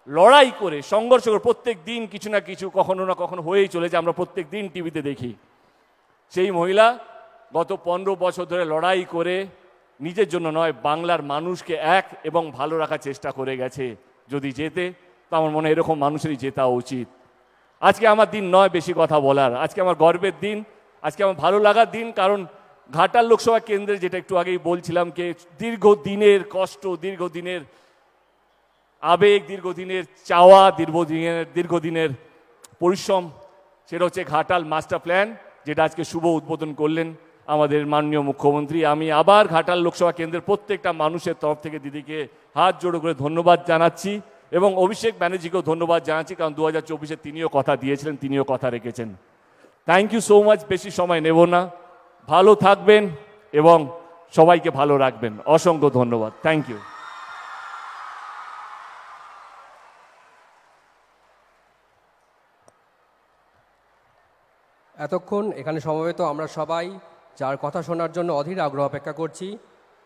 লড়াই করে, সংঘর্ষ করে, প্রত্যেক দিন কিছু না কিছু কখনো না কখনো হয়েই চলেছে, আমরা প্রত্যেক দিন টিভিতে দেখি। সেই মহিলা গত 15 বছর ধরে লড়াই করে নিজের জন্য নয়, বাংলার মানুষকে এক এবং ভালো রাখার চেষ্টা করে গেছে। যদি জেতে তো আমার মনে হয় এরকম মানুষেরই জেতা উচিত। আজকে আমার দিন নয় বেশি কথা বলার, আজকে আমার গর্বের দিন, আজকে আমার ভালো লাগার দিন। কারণ ঘাটাল লোকসভা কেন্দ্রে, যেটা একটু আগেই বলছিলাম, কে দীর্ঘদিনের কষ্ট, দীর্ঘদিনের আবেগ, দীর্ঘদিনের চাওয়া, দীর্ঘদিনের পরিশ্রম, সেটা হচ্ছে ঘাটাল মাস্টার প্ল্যান, যেটা আজকে শুভ উদ্বোধন করলেন আমাদের মাননীয় মুখ্যমন্ত্রী। আমি আবার ঘাটাল লোকসভা কেন্দ্রের প্রত্যেকটা মানুষের তরফ থেকে দিদিকে হাত জোড়ো করে ধন্যবাদ জানাচ্ছি, এবং অভিষেক ব্যানার্জিকেও ধন্যবাদ জানাচ্ছি, কারণ 2024-এ তিনিও কথা দিয়েছিলেন, তিনিও কথা রেখেছেন। Thank you so much. বেশি সময় নেব না, ভালো থাকবেন এবং সবাইকে ভালো রাখবেন। অসংখ্য ধন্যবাদ। Thank you. এতক্ষণ এখানে সমবেত আমরা সবাই যার কথা শোনার জন্য অধীর আগ্রহ অপেক্ষা করছি,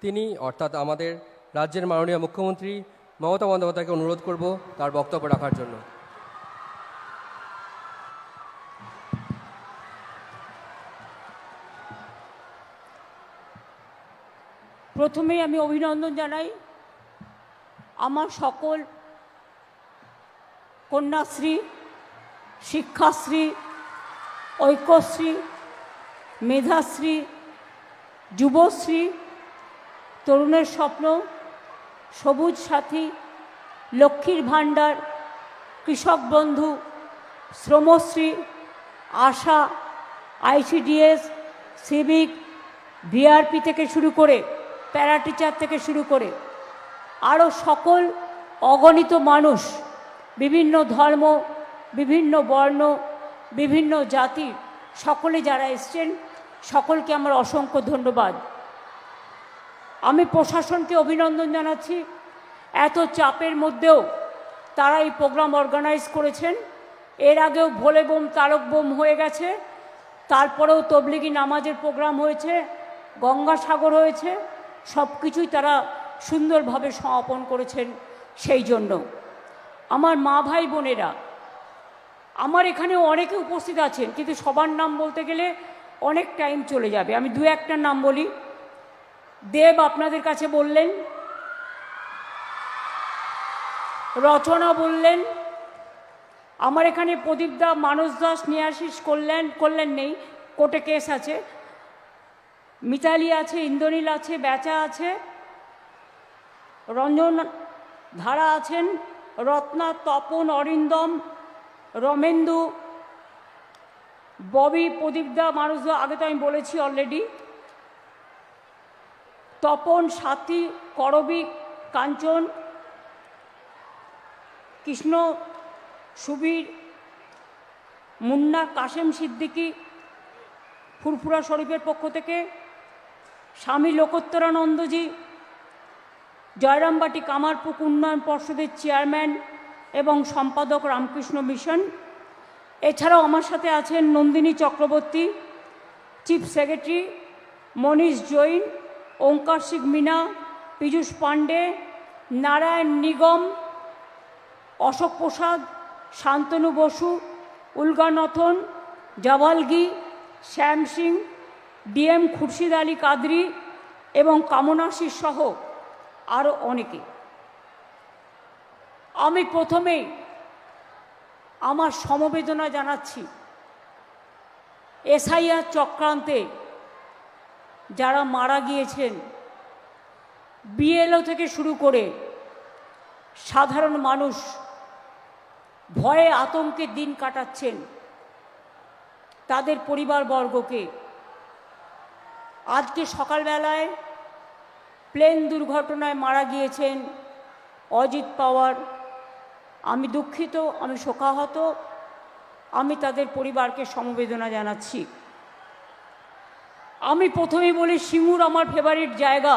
তিনি অর্থাৎ আমাদের রাজ্যের মাননীয় মুখ্যমন্ত্রী মমতা বন্দ্যোপাধ্যায়কে অনুরোধ করব তার বক্তব্য রাখার জন্য। প্রথমেই আমি অভিনন্দন জানাই আমার সকল কন্যাশ্রী, শিক্ষাশ্রী, ঐক্যশ্রী, মেধাশ্রী, যুবশ্রী, তরুণের স্বপ্ন, সবুজ সাথী, লক্ষ্মীর ভাণ্ডার, কৃষক বন্ধু, শ্রমশ্রী, আশা, আইসিডিএস, সিভিক, ভিআরপি থেকে শুরু করে, প্যারা টিচার থেকে শুরু করে আরও সকল অগণিত মানুষ, বিভিন্ন ধর্ম, বিভিন্ন বর্ণ, বিভিন্ন জাতি, সকলে যারা এসছেন সকলকে আমার অসংখ্য ধন্যবাদ। আমি প্রশাসনকে অভিনন্দন জানাচ্ছি, এত চাপের মধ্যেও তারা এই প্রোগ্রাম অর্গানাইজ করেছেন। এর আগেও ভোলে বোম তারক বোম হয়ে গেছে, তারপরেও তবলিগি নামাজের প্রোগ্রাম হয়েছে, গঙ্গাসাগর হয়েছে, সব কিছুই তারা সুন্দরভাবে সমাপন করেছেন। সেই জন্য আমার মা ভাই বোনেরা, আমার এখানে অনেকে উপস্থিত আছেন, কিন্তু সবার নাম বলতে গেলে অনেক টাইম চলে যাবে। আমি দু একটা নাম বলি। দেব আপনাদের কাছে বললেন, রচনা বললেন, আমার এখানে প্রদীপ দা, মানস দাস, নিয়াশিস করলেন নেই, কোর্টে কেস আছে, মিতালি আছে, ইন্দ্রনীল আছে, বেচা আছে, রঞ্জন ধারা আছেন, রত্না, তপন, অরিন্দম, রমেন্দু, ববি, প্রদীপদা, মানুষদা, আগে তো আমি বলেছি অলরেডি, তপন, সাথী, করবী, কাঞ্চন, কৃষ্ণ, সুবীর, মুন্না, কাশেম সিদ্দিকী, ফুরফুরা শরীফের পক্ষ থেকে, স্বামী লোকোত্তরানন্দজি, জয়রামবাটি কামারপুক উন্নয়ন পর্ষদের চেয়ারম্যান এবং সম্পাদক রামকৃষ্ণ মিশন। এছাড়াও আমার সাথে আছেন নন্দিনী চক্রবর্তী, চিফ সেক্রেটারি, মনীষ জৈন, ওঙ্কার সিং মিনা, পীযূষ পাণ্ডে, নারায়ণ নিগম, অশোক প্রসাদ, শান্তনু বসু, উলগানথন, জাভালগি, শ্যাম সিং, ডিএম খুরশিদ আলী কাদরি এবং কামনাশী সহ আরও অনেকে। আমি প্রথমেই আমার সমবেদনা জানাচ্ছি। এসআইআর চক্রান্তে যারা মারা গিয়েছেন, বিএলও থেকে শুরু করে সাধারণ মানুষ ভয়ে আতঙ্কে দিন কাটাচ্ছেন, তাদের পরিবারবর্গকে আজকে সকালবেলায় প্লেন দুর্ঘটনায় মারা গিয়েছেন অজিত পাওয়ার, আমি দুঃখিত, আমি শোকাহত, আমি তাদের পরিবারকে সমবেদনা জানাচ্ছি। আমি প্রথমেই বলি, সিঙ্গুর আমার ফেভারিট জায়গা।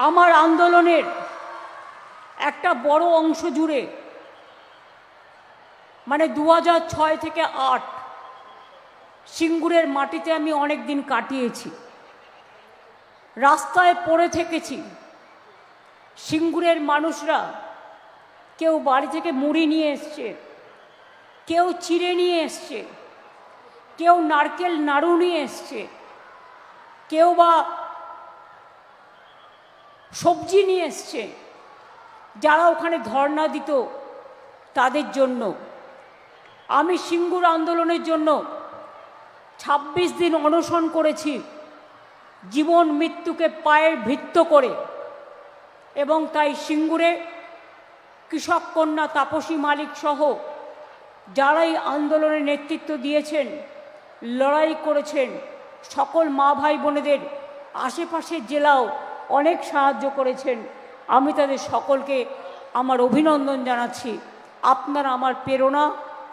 আমার আন্দোলনের একটা বড় অংশ জুড়ে, মানে 2006 থেকে 8 সিঙ্গুরের মাটিতে আমি অনেক দিন কাটিয়েছি, রাস্তায় পড়ে থেকেছি। সিঙ্গুরের মানুষরা কেউ বাড়ি থেকে মুড়ি নিয়ে এসছে, কেউ চিড়ে নিয়ে এসছে, কেউ নারকেল নাড়ু নিয়ে এসছে, কেউ বা সবজি নিয়ে এসছে, যারা ওখানে ধর্ণা দিত তাদের জন্য। আমি সিঙ্গুর আন্দোলনের জন্য 26 দিন অনশন করেছি, জীবন মৃত্যুকে পায়ের ভিত্ত করে। এবং তাই সিঙ্গুরে কৃষক কন্যা তাপসী মালিক সহ যারাই আন্দোলনে নেতৃত্ব দিয়েছেন, লড়াই করেছেন, সকল মা ভাই বোনেদের, আশেপাশের জেলাও অনেক সাহায্য করেছেন, আমি তাদের সকলকে আমার অভিনন্দন জানাচ্ছি। আপনারা আমার প্রেরণা,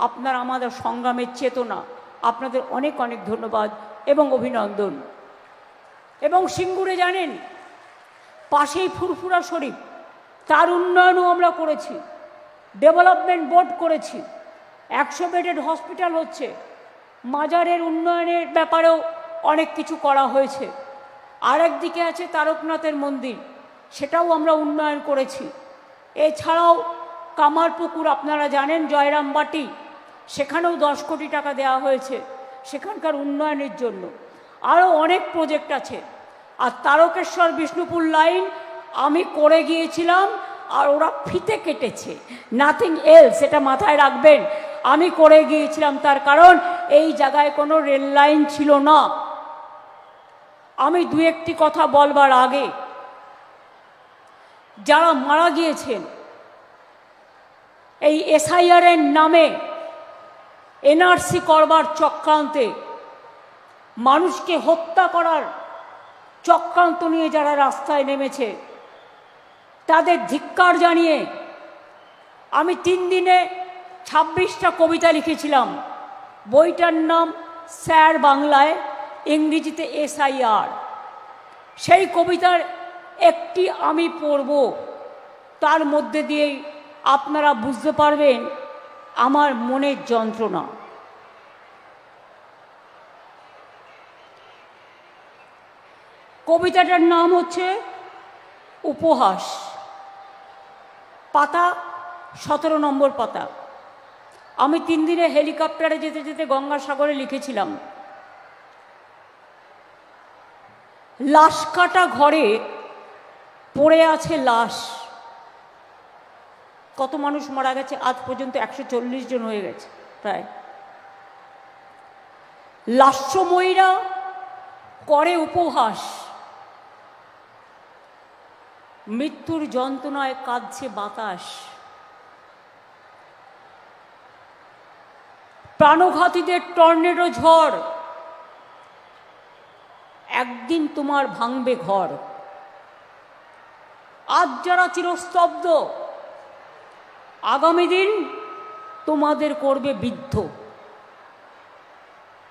আপনারা আমাদের সংগ্রামের চেতনা, আপনাদের অনেক অনেক ধন্যবাদ এবং অভিনন্দন। এবং সিঙ্গুরে জানেন পাশেই ফুরফুরা শরীফ, তার উন্নয়নও আমরা করেছি, ডেভেলপমেন্ট বোর্ড করেছি, 100 বেডেড হসপিটাল হচ্ছে, মাজারের উন্নয়নের ব্যাপারেও অনেক কিছু করা হয়েছে। আরেকদিকে আছে তারকনাথের মন্দির, সেটাও আমরা উন্নয়ন করেছি। এছাড়াও কামারপুকুর আপনারা জানেন, জয়রামবাটি, সেখানেও 10 কোটি টাকা দেওয়া হয়েছে সেখানকার উন্নয়নের জন্য। আরও অনেক প্রজেক্ট আছে। আর তারকেশ্বর বিষ্ণুপুর লাইন আমি করে গিয়েছিলাম, আর ওরা ফিতে কেটেছে, নাথিং এলস, এটা মাথায় রাখবেন। আমি করে গিয়েছিলাম, তার কারণ এই জায়গায় কোনো রেল লাইন ছিল না। আমি দু একটি কথা বলবার আগে, যারা মারা গিয়েছেন এই এসআইআর এর নামে এনআরসি করবার চক্রান্তে, মানুষকে হত্যা করার চক্রান্ত নিয়ে যারা রাস্তায় নেমেছে, তাদের ধিক্কার জানিয়ে আমি 3 দিনে 26টা কবিতা লিখেছিলাম। বইটার নাম স্যার বাংলায়, ইংরেজিতে এসআইআর। সেই কবিতার একটি আমি পড়ব, তার মধ্যে দিয়েই আপনারা বুঝতে পারবেন আমার মনের যন্ত্রণা। কবিতাটার নাম হচ্ছে উপহাস, পাতা 17 নম্বর পাতা। আমি 3 দিনে হেলিকপ্টারে যেতে যেতে গঙ্গাসাগরে লিখেছিলাম, লাশ কাটা ঘরে পড়ে আছে লাশ। কত মানুষ মারা গেছে আজ পর্যন্ত? 140 জন হয়ে গেছে প্রায়। লাস্যময়ীরা করে উপহাস, মৃত্যুর যন্ত্রণায় কাঁদছে বাতাস। প্রাণঘাতীদের টর্নেডো ঝড়, একদিন তোমার ভাঙবে ঘর। আজ যারা চিরস্তব্ধ, আগামী দিন তোমাদের করবে বিদ্ধ।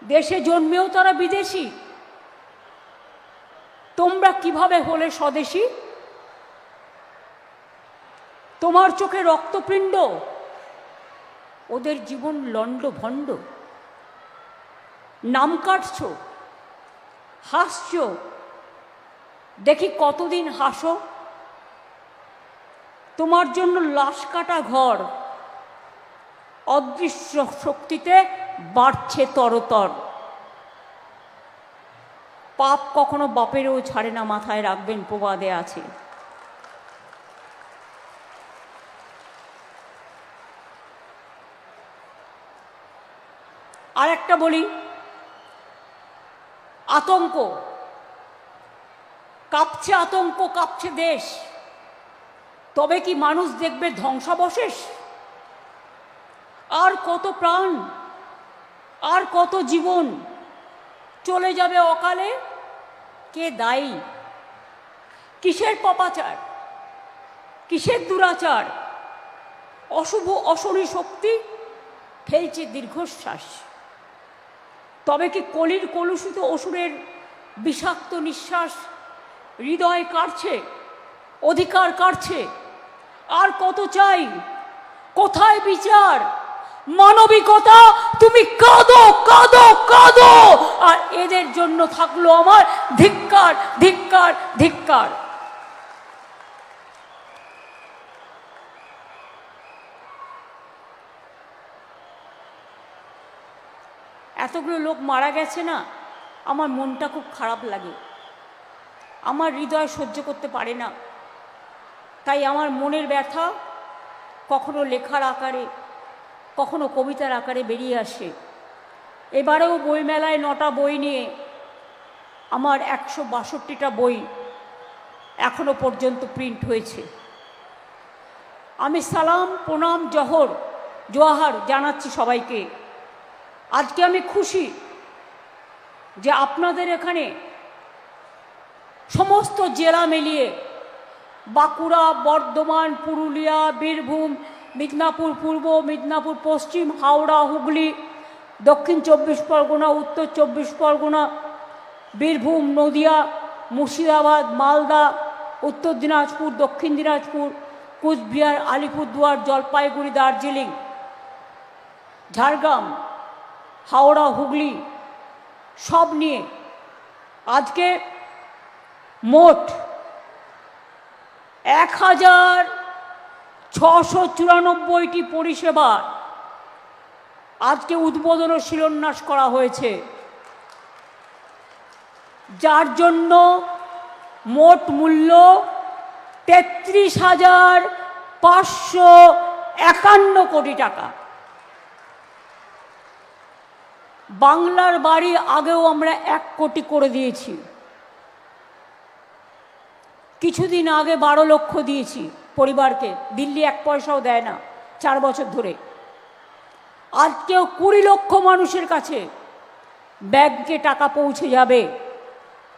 দেশে জন্মেও তারা বিদেশি, তোমরা কিভাবে হলে স্বদেশী? তোমার চোখে রক্তপিণ্ড, ওদের জীবন লণ্ড ভণ্ড। নাম কাটছ, হাসছ, দেখি কতদিন হাসো। তোমার জন্য লাশ কাটা ঘর, অদৃশ্য শক্তিতে বাড়ছে তরতর। পাপ কখনো বাপেরও ছাড়ে না, মাথায় রাখবেন, প্রবাদে আছে। আর একটা বলি, আতঙ্ক কাঁপছে, আতঙ্ক কাঁপছে দেশ, তবে কি মানুষ দেখবে ধ্বংসাবশেষ? আর কত প্রাণ, আর কত জীবন চলে যাবে অকালে? কে দায়ী? কিসের পাপাচার, কিসের দুরাচার? অশুভ অশরী শক্তি ফেলছে দীর্ঘশ্বাস। তবে কি কলির কলুষিত অসুরের বিষাক্ত নিঃশ্বাস হৃদয় কাটছে, অধিকার কাটছে? আর কত চাই? কোথায় বিচার, মানবিকতা? তুমি কাঁদো কাঁদো কাঁদো, আর এদের জন্য থাকলো আমার ধিক্কার ধিক্কার ধিক্কার। এতগুলো লোক মারা গেছে না, আমার মনটা খুব খারাপ লাগে, আমার হৃদয় সহ্য করতে পারে না। তাই আমার মনের ব্যথা কখনো লেখার আকারে, কখনো কবিতার আকারে বেরিয়ে আসে। এবারেও বইমেলায় 9টা বই নিয়ে আমার 162টা বই এখনো পর্যন্ত প্রিন্ট হয়েছে। আমি সালাম, প্রণাম, জোহার জানাচ্ছি সবাইকে। আজকে আমি খুশি যে আপনাদের এখানে সমস্ত জেলা মিলিয়ে বাঁকুড়া, বর্ধমান, পুরুলিয়া, বীরভূম, মিদনাপুর পূর্ব, মিদনাপুর পশ্চিম, হাওড়া, হুগলি, দক্ষিণ 24 পরগনা, উত্তর 24 পরগনা, বীরভূম, নদিয়া, মুর্শিদাবাদ, মালদা, উত্তর দিনাজপুর, দক্ষিণ দিনাজপুর, কুচবিহার, আলিপুরদুয়ার, জলপাইগুড়ি, দার্জিলিং, ঝাড়গ্রাম, হাওড়া, হুগলি সব নিয়ে আজকে মোট 1694টি পরিষেবা আজকে উদ্বোধন ও শিলান্যাস করা হয়েছে, যার জন্য মোট মূল্য 33,551 কোটি টাকা। বাংলার বাড়ি আগেও আমরা 1 কোটি করে দিয়েছি, কিছুদিন আগে 12 লক্ষ দিয়েছি পরিবারকে, দিল্লি 1 পয়সাও দেয় না 4 বছর ধরে। আজকেও 20 লক্ষ মানুষের কাছে ব্যাংকে টাকা পৌঁছে যাবে,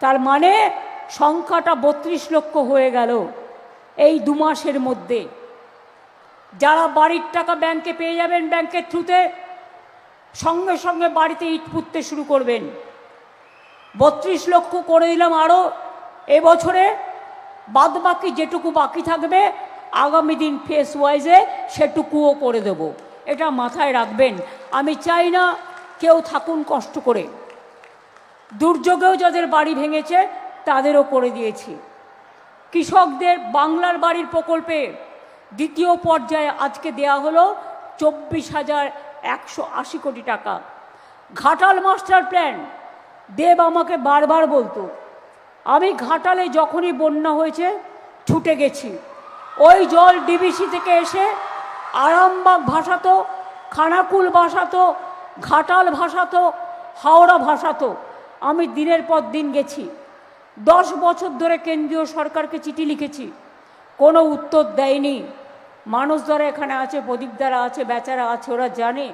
তার মানে সংখ্যাটা 32 লক্ষ হয়ে গেল এই 2 মাসের মধ্যে। যারা বাড়ির টাকা ব্যাংকে পেয়ে যাবেন ব্যাংকের থ্রুতে, সঙ্গে সঙ্গে বাড়িতে ইট পুঁততে শুরু করবেন। 32 লক্ষ করে দিলাম আরও এবছরে, বাদ বাকি যেটুকু বাকি থাকবে আগামী দিন ফেস ওয়াইজে সেটুকুও করে দেব, এটা মাথায় রাখবেন। আমি চাই না কেউ থাকুন কষ্ট করে। দুর্যোগেও যাদের বাড়ি ভেঙেছে তাদেরও করে দিয়েছি। কৃষকদের বাংলার বাড়ির প্রকল্পে দ্বিতীয় পর্যায়ে আজকে দেয়া হলো 24,180 কোটি টাকা। ঘাটাল মাস্টার প্ল্যান, দেব আমাকে বারবার বলতো, আমি ঘাটালে যখনই বন্যা হয়েছে ছুটে গেছি। ওই জল ডিবিসি থেকে এসে আরামবাগ ভাসাতো, খানাকুল ভাসাতো, ঘাটাল ভাসাতো, হাওড়া ভাসাতো। আমি দিনের পর দিন গেছি, 10 বছর ধরে কেন্দ্রীয় সরকারকে চিঠি লিখেছি, কোনো উত্তর দেয়নি। মানুষ যারা এখানে আছে, প্রদীপ দ্বারা আছে, বেচারা আছে, ওরা জানে।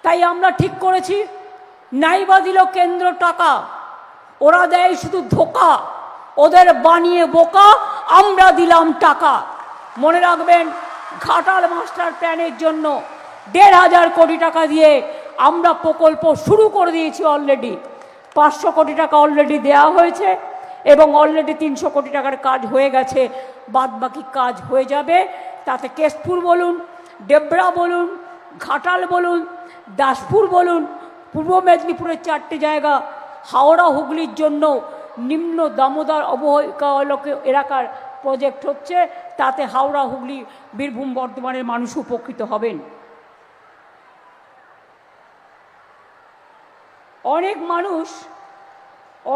তাই আমরা ঠিক করেছি, নাইবা দিল কেন্দ্র টাকা, ওরা দেয় শুধু ধোকা, ওদের বানিয়ে বোকা, আমরা দিলাম টাকা। মনে রাখবেন, ঘাটাল মাস্টার প্ল্যানের জন্য 1,500 কোটি টাকা দিয়ে আমরা প্রকল্প শুরু করে দিয়েছি অলরেডি। 500 কোটি টাকা অলরেডি দেওয়া হয়েছে এবং অলরেডি 300 কোটি টাকার কাজ হয়ে গেছে, বাদ বাকি কাজ হয়ে যাবে। তাতে কেশপুর বলুন, ডেবরা বলুন, ঘাটাল বলুন, দাসপুর বলুন, পূর্ব মেদিনীপুরের 4টে জায়গা, হাওড়া হুগলির জন্য নিম্ন দামোদর অববাহিকা এলাকার প্রজেক্ট হচ্ছে, তাতে হাওড়া হুগলি বীরভূম বর্ধমানের মানুষ উপকৃত হবেন। অনেক মানুষ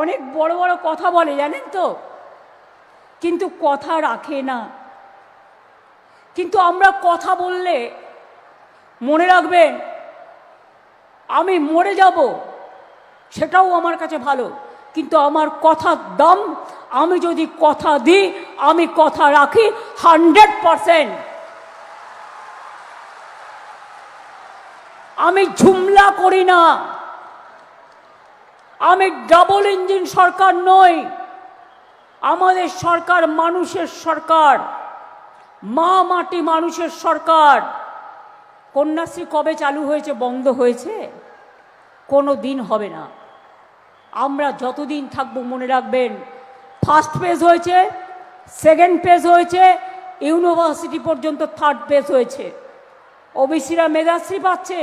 অনেক বড় বড় কথা বলে জানেন তো, কিন্তু কথা রাখে না। কিন্তু আমরা কথা বললে মনে রাখবেন, আমি মরে যাব, সেটাও আমার কাছে ভালো, কিন্তু আমার কথার দাম, আমি যদি কথা দিই আমি কথা রাখি 100%। আমি ঝুমলা করি না, আমি ডাবল ইঞ্জিন সরকার নই। আমাদের সরকার মানুষের সরকার, মা মাটি মানুষের সরকার। কন্যাশ্রী কবে চালু হয়েছে, বন্ধ হয়েছে? কোনো দিন হবে না। আমরা যতদিন থাকবো মনে রাখবেন, ফার্স্ট ফেজ হয়েছে, সেকেন্ড ফেজ হয়েছে, ইউনিভার্সিটি পর্যন্ত থার্ড ফেজ হয়েছে। ওবিসিরা মেধাশ্রী পাচ্ছে,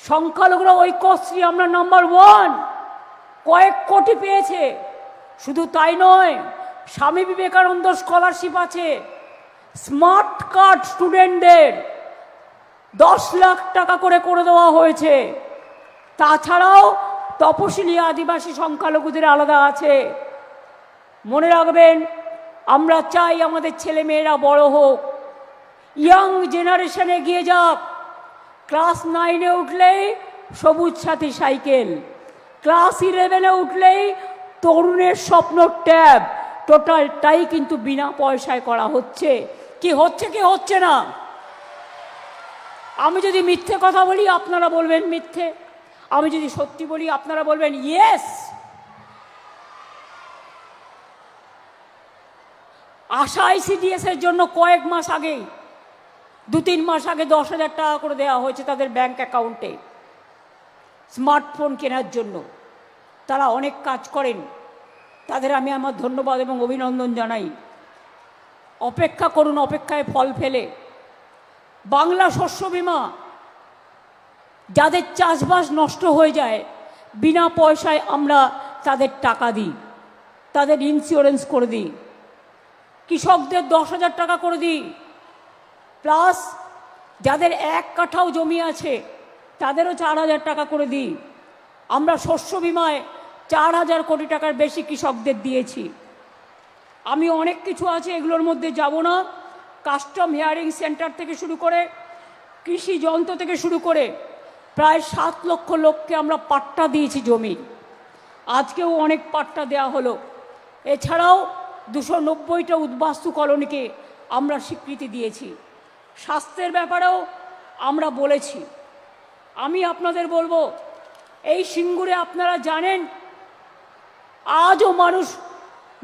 সংখ্যালঘুরা ঐক্যশ্রী, আমরা নাম্বার 1, কয়েক কোটি পেয়েছে। শুধু তাই নয়, স্বামী বিবেকানন্দ স্কলারশিপ আছে, স্মার্ট কার্ড স্টুডেন্টদের 10 লাখ টাকা করে দেওয়া হয়েছে। তাছাড়াও তপশিলি আদিবাসী সংখ্যালঘুদের আলাদা আছে। মনে রাখবেন, আমরা চাই আমাদের ছেলে মেয়েরা বড় হোক, ইয়াং জেনারেশনে এগিয়ে যাক। ক্লাস 9-এ উঠলেই সবুজ সাথী সাইকেল, ক্লাস 11-এ উঠলেই তরুণের স্বপ্ন ট্যাব, টোটালটাই কিন্তু বিনা পয়সায় করা হচ্ছে। কি হচ্ছে কি হচ্ছে না? আমি যদি মিথ্যে কথা বলি আপনারা বলবেন মিথ্যে, আমি যদি সত্যি বলি আপনারা বলবেন ইয়েস। আশা আইসিডিএস এর জন্য কয়েক মাস আগেই, 2-3 মাস আগে 10,000 টাকা করে দেওয়া হয়েছে তাদের ব্যাংক অ্যাকাউন্টে স্মার্টফোন কেনার জন্য। তারা অনেক কাজ করেন, তাদের আমি আমার ধন্যবাদ এবং অভিনন্দন জানাই। অপেক্ষা করুন, অপেক্ষায় ফল ফেলে। বাংলা শস্য বীমা, যাদের চাষবাস নষ্ট হয়ে যায় বিনা পয়সায় আমরা তাদের টাকা দিই, তাদের ইন্স্যুরেন্স করে দিই। কৃষকদের 10,000 টাকা করে দিই, প্লাস যাদের 1 কাঠাও জমি আছে তাদেরও 4,000 টাকা করে দিই। আমরা শস্য বিমায় 4,000 কোটি টাকার বেশি কৃষকদের দিয়েছি। আমি অনেক কিছু আছে, এগুলোর মধ্যে যাব না। কাস্টম হিয়ারিং সেন্টার থেকে শুরু করে, কৃষি যন্ত্র থেকে শুরু করে প্রায় 7 লক্ষ লোককে আমরা পাট্টা দিয়েছি জমি। আজকেও অনেক পাট্টা দেওয়া হলো। এছাড়াও 290টা উদ্বাস্তু কলোনিকে আমরা স্বীকৃতি দিয়েছি। স্বাস্থ্যের ব্যাপারেও আমরা বলেছি। আমি আপনাদের বলবো, এই সিঙ্গুরে আপনারা জানেন আজও মানুষ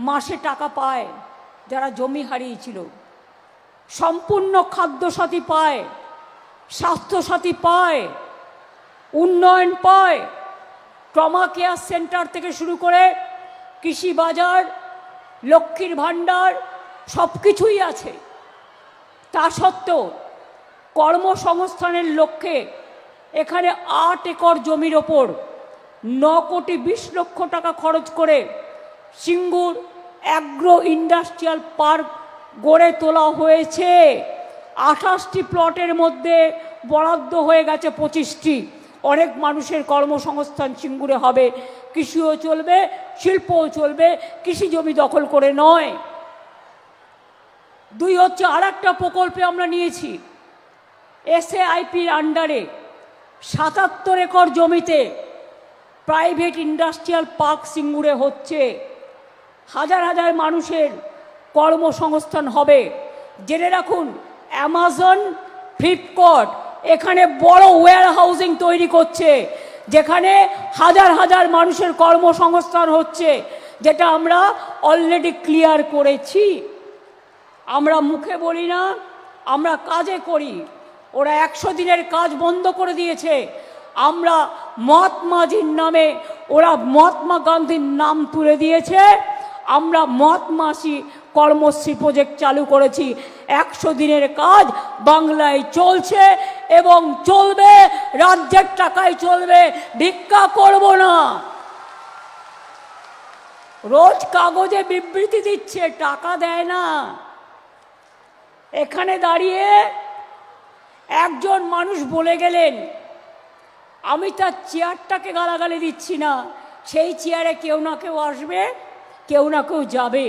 মাসে টাকা পায় যারা জমি হারিয়েছিল, সম্পূর্ণ খাদ্যসাথী পায়, স্বাস্থ্যসাথী পায়, উন্নয়ন পায়। ট্রমা কেয়ার সেন্টার থেকে শুরু করে কৃষি বাজার, লক্ষ্মীর ভাণ্ডার, সব কিছুই আছে। তা সত্ত্বেও কর্মসংস্থানের লক্ষ্যে এখানে 8 একর জমির ওপর 9 কোটি 20 লক্ষ টাকা খরচ করে সিঙ্গুর অ্যাগ্রো ইন্ডাস্ট্রিয়াল পার্ক গড়ে তোলা হয়েছে। 28টি প্লটের মধ্যে বরাদ্দ হয়ে গেছে 25টি। অনেক মানুষের কর্মসংস্থান সিঙ্গুরে হবে, কৃষিও চলবে, শিল্পও চলবে, কৃষি জমি দখল করে নয়। 2 হচ্ছে আরেকটা প্রকল্পে আমরা নিয়েছি, এসএআইপির আন্ডারে 77 একর জমিতে প্রাইভেট ইন্ডাস্ট্রিয়াল পার্ক সিঙ্গুরে হচ্ছে। হাজার হাজার মানুষের কর্মসংস্থান হবে। জেনে রাখুন, অ্যামাজন, ফ্লিপকার্ট এখানে বড় ওয়্যার হাউজিং তৈরি করছে, যেখানে হাজার হাজার মানুষের কর্মসংস্থান হচ্ছে, যেটা আমরা অলরেডি ক্লিয়ার করেছি। আমরা মুখে বলি না, আমরা কাজে করি। ওরা 100 দিনের কাজ বন্ধ করে দিয়েছে। আমরা মহাত্মাজির নামে, ওরা মহাত্মা গান্ধীর নাম তুলে দিয়েছে, আমরা মহাত্মাসী কর্মশ্রী প্রজেক্ট চালু করেছি। 100 দিনের কাজ বাংলায় চলছে এবং চলবে, রাজ্যের টাকায় চলবে, ভিক্ষা করব না। রোজ কাগজে বিবৃতি দিচ্ছে, টাকা দেয় না। এখানে দাঁড়িয়ে একজন মানুষ বলে গেলেন, আমি তার চেয়ারটাকে গালাগালি দিচ্ছি না, সেই চেয়ারে কেউ না কেউ আসবে, কেউ না কেউ যাবে।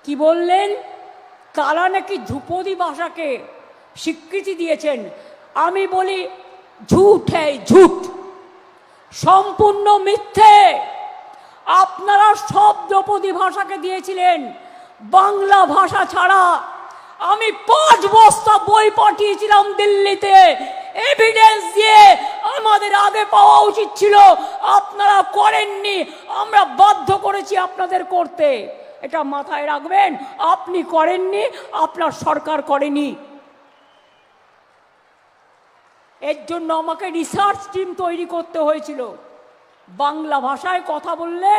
কি বললেন? তারা নাকি ধ্রুপদী ভাষাকে স্বীকৃতি দিয়েছেন। আমি বলি ঝুট হ্যায় ঝুট। সম্পূর্ণ মিথ্যে। আপনারা শব্দপদী ভাষাকে দিয়েছিলেন, বাংলা ভাষা ছাড়া। আমি 5 বস্তা বই পাঠিয়েছিলাম দিল্লিতে এভিডেন্স দিয়ে, আমাদের আগে পাওয়া উচিত ছিল, আপনারা করেননি, আমরা বাধ্য করেছি আপনাদের করতে। এটা মাথায় রাখবেন, আপনি করেননি, আপনার সরকার করেনি। এর জন্য আমাকে রিসার্চ টিম তৈরি করতে হয়েছিল। বাংলা ভাষায় কথা বললে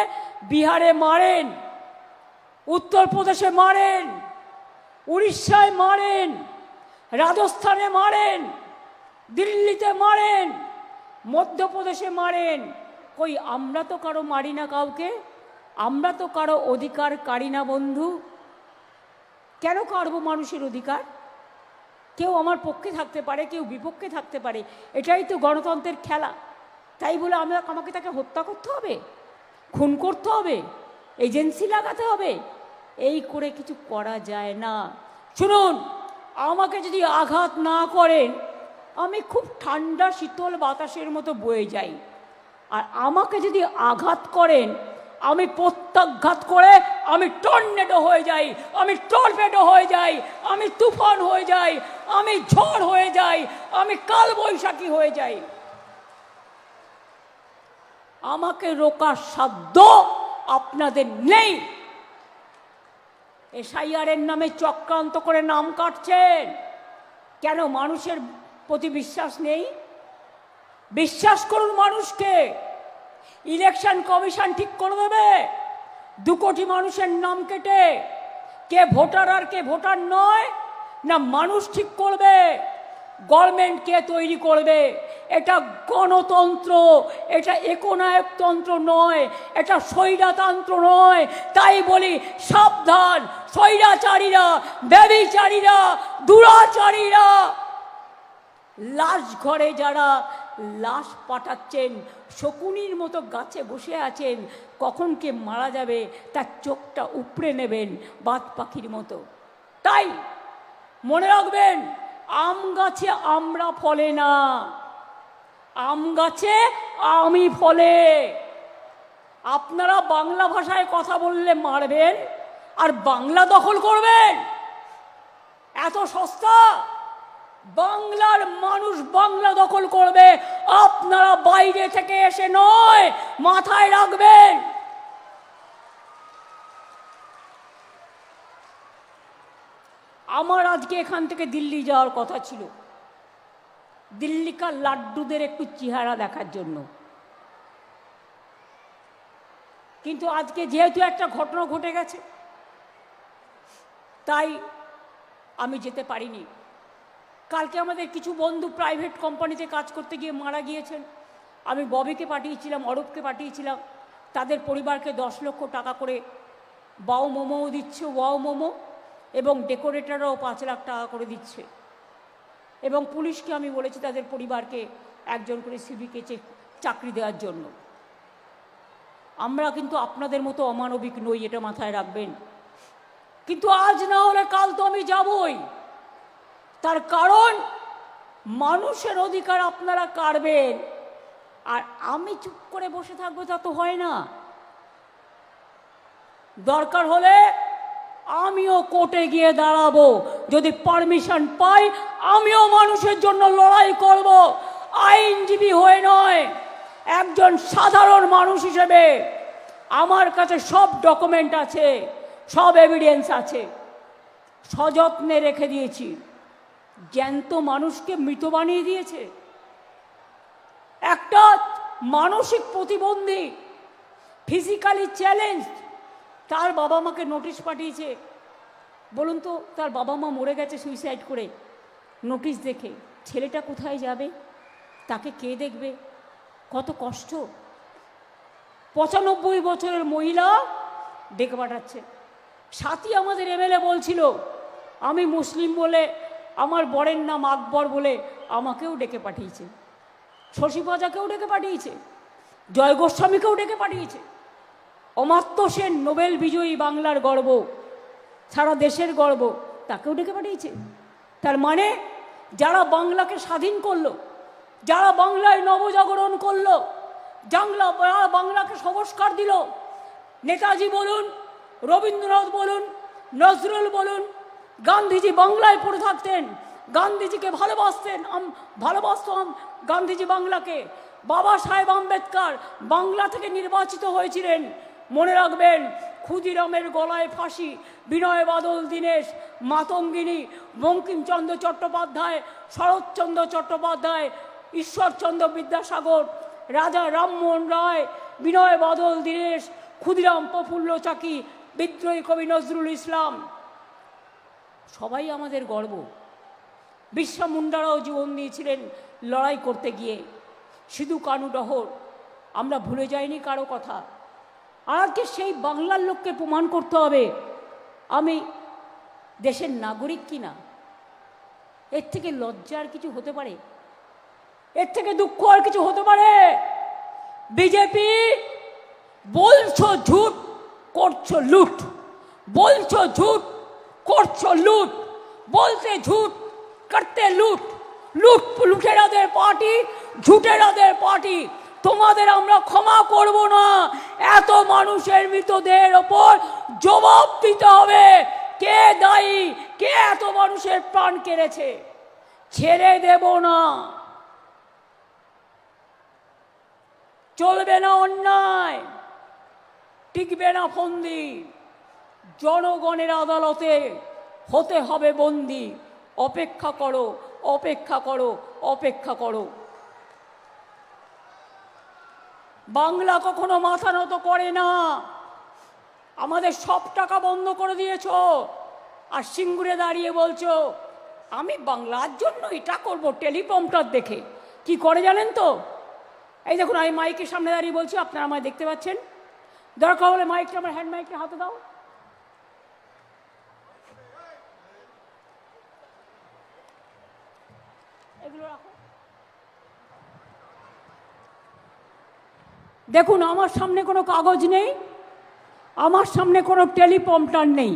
বিহারে মারেন, উত্তরপ্রদেশে মারেন, উড়িষ্যায় মারেন, রাজস্থানে মারেন, দিল্লিতে মারেন, মধ্যপ্রদেশে মারেন। কই আমরা তো কারো মারি না কাউকে, আমরা তো কারো অধিকার কারি না বন্ধু। কেন কাড়বো মানুষের অধিকার? কেউ আমার পক্ষে থাকতে পারে, কেউ বিপক্ষে থাকতে পারে, এটাই তো গণতন্ত্রের খেলা। তাই বলে আমাকে তাকে হত্যা করতে হবে, খুন করতে হবে, এজেন্সি লাগাতে হবে? এই করে কিছু করা যায় না। শুনুন, আমাকে যদি আঘাত না করেন, আমি খুব ঠান্ডা শীতল বাতাসের মতো বয়ে যাই। আর আমাকে যদি আঘাত করেন, আমি প্রত্যাঘাত করে আমি টর্নেডো হয়ে যাই, আমি টর্পেডো হয়ে যাই, আমি তুফান হয়ে যাই, আমি ঝড় হয়ে যাই, আমি কালবৈশাখী হয়ে যাই। আমাকে রোকার সাধ্য আপনাদের নেই। এসআইআরের নামে চক্রান্ত করে নাম কাটছেন কেন? মানুষের প্রতি বিশ্বাস নেই? বিশ্বাস করুন মানুষকে। ইলেকশন কমিশন ঠিক করে দেবে 2 কোটি মানুষের নাম কেটে কে ভোটার আর কে ভোটার নয়, না মানুষ ঠিক করবে? গভর্নমেন্ট কে তৈরি করবে? এটা গণতন্ত্র, এটা একনায়কতন্ত্র নয়, এটা স্বৈরতন্ত্র নয়। তাই বলি সাবধান, স্বৈরাচারীরা, ব্যভিচারীরা, দুরাচারীরা, লাশ ঘরে যারা লাশ পাঠাচ্ছেন, শকুনির মতো গাছে বসে আছেন, কখন কে মারা যাবে তার চোখটা উপড়ে নেবেন বাদ পাখির মতো। তাই মনে রাখবেন, আম গাছে আমরা ফলে না, আম গাছে আমি ফলে। আপনারা বাংলা ভাষায় কথা বললে মারবেন আর বাংলা দখল করবেন? এত সস্তা? বাংলার মানুষ বাংলা দখল করবে, আপনারা বাইরে থেকে এসে নয়, মাথায় রাখবেন। আমার আজকে এখান থেকে দিল্লি যাওয়ার কথা ছিল, দিল্লিকার লাড্ডুদের একটু চেহারা দেখার জন্য। কিন্তু আজকে যেহেতু একটা ঘটনা ঘটে গেছে, তাই আমি যেতে পারিনি। কালকে আমাদের কিছু বন্ধু প্রাইভেট কোম্পানিতে কাজ করতে গিয়ে মারা গিয়েছেন। আমি ববিকে পাঠিয়েছিলাম, অরূপকে পাঠিয়েছিলাম, তাদের পরিবারকে 10 লক্ষ টাকা করে বাউ মোমোও দিচ্ছে, ওয়াও মোমো, এবং ডেকোরেটররাও 5 লাখ টাকা করে দিচ্ছে। এবং পুলিশকে আমি বলেছি তাদের পরিবারকে 1জন করে সিভিকে চাকরি দেওয়ার জন্য। আমরা কিন্তু আপনাদের মতো অমানবিক নই, এটা মাথায় রাখবেন। কিন্তু আজ না হলে কাল তো আমি যাবই। তার কারণ মানুষের অধিকার আপনারা কাড়বেন আর আমি চুপ করে বসে থাকবো, তা তো হয় না। দরকার হলে আমিও কোর্টে গিয়ে দাঁড়াবো, যদি পারমিশন পাই আমিও মানুষের জন্য লড়াই করব, আইনজীবী হয়ে নয়, একজন সাধারণ মানুষ হিসেবে। আমার কাছে সব ডকুমেন্ট আছে, সব এভিডেন্স আছে, সযত্নে রেখে দিয়েছি। জ্যান্ত মানুষকে মৃত বানিয়ে দিয়েছে। একটা মানসিক প্রতিবন্ধী, ফিজিক্যালি চ্যালেঞ্জ, তার বাবা মাকে নোটিশ পাঠিয়েছে। বলুন তো, তার বাবা মা মরে গেছে সুইসাইড করে, নোটিশ দেখে। ছেলেটা কোথায় যাবে? তাকে কে দেখবে? কত কষ্ট। 95 বছরের মহিলা ডেকে পাঠাচ্ছে। সাথী আমাদের এমএলএ বলছিল, আমি মুসলিম বলে, আমার বরের নাম আকবর বলে আমাকেও ডেকে পাঠিয়েছে, শশী পাজাকেও ডেকে পাঠিয়েছে, জয় গোস্বামীকেও ডেকে পাঠিয়েছে। অমাত্য সেন, নোবেল বিজয়ী, বাংলার গর্ব, সারা দেশের গর্ব, তাকেও ডেকে পাঠিয়েছে। তার মানে যারা বাংলাকে স্বাধীন করলো, যারা বাংলায় নবজাগরণ করলো, বাংলাকে সংস্কার দিল। নেতাজি বলুন, রবীন্দ্রনাথ বলুন, নজরুল বলুন, গান্ধীজি বাংলায় পড়ে থাকতেন, গান্ধীজিকে ভালোবাসতাম গান্ধীজি বাংলাকে। বাবা সাহেব আম্বেদকর বাংলা থেকে নির্বাচিত হয়েছিলেন। মনে রাখবেন, ক্ষুদিরামের গলায় ফাঁসি, বিনয় বাদল দীনেশ, মাতঙ্গিনী, বঙ্কিমচন্দ্র চট্টোপাধ্যায়, শরৎচন্দ্র চট্টোপাধ্যায়, ঈশ্বরচন্দ্র বিদ্যাসাগর, রাজা রামমোহন রায়, বিনয় বাদল দীনেশ, ক্ষুদিরাম প্রফুল্ল চাকি, বিদ্রোহী কবি নজরুল ইসলাম, সবাই আমাদের গর্ব। বিরসা মুন্ডারাও জীবন দিয়েছিলেন লড়াই করতে গিয়ে। সিধু কানু ডহর, আমরা ভুলে যাইনি কারো কথা। আজকে সেই বাংলার লোককে প্রমাণ করতে হবে আমি দেশের নাগরিক কিনা। এর থেকে লজ্জার কিছু হতে পারে? এর থেকে দুঃখ আর কিছু হতে পারে? বিজেপি বলছো ঝুট, করছো লুট, বলছো ঝুট, করছো লুট, বলতে ঝুট, করতে লুট, লুটেরাদের পার্টি, ঝুটেরাদের পার্টি। তোমাদের আমরা ক্ষমা করব না। এত মানুষের মৃতদেহের ওপর জবাব দিতে হবে, কে দায়ী, কে এত মানুষের প্রাণ কেড়েছে। ছেড়ে দেব না, চলবে না অন্যায়, টিকবে না ফন্দি। জনগণের আদালতে হতে হবে বন্দী। অপেক্ষা করো, অপেক্ষা করো, অপেক্ষা করো। বাংলা কখনো মাথা নত করে না। আমাদের সব টাকা বন্ধ করে দিয়েছো, আর সিঙ্গুরে দাঁড়িয়ে বলছো আমি বাংলার জন্য এটা করবো টেলিপ্রম্পটার দেখে। কি করে জানেন তো? এই দেখুন, আমি মাইকের সামনে দাঁড়িয়ে বলছি, আপনারা আমায় দেখতে পাচ্ছেন। দরকার হলে মাইকটা, আমার হ্যান্ড মাইকটা হাতে দাও। এগুলো রাখো। দেখুন, আমার সামনে কোনো কাগজ নেই, আমার সামনে কোনো টেলিপ্রম্পটার নেই,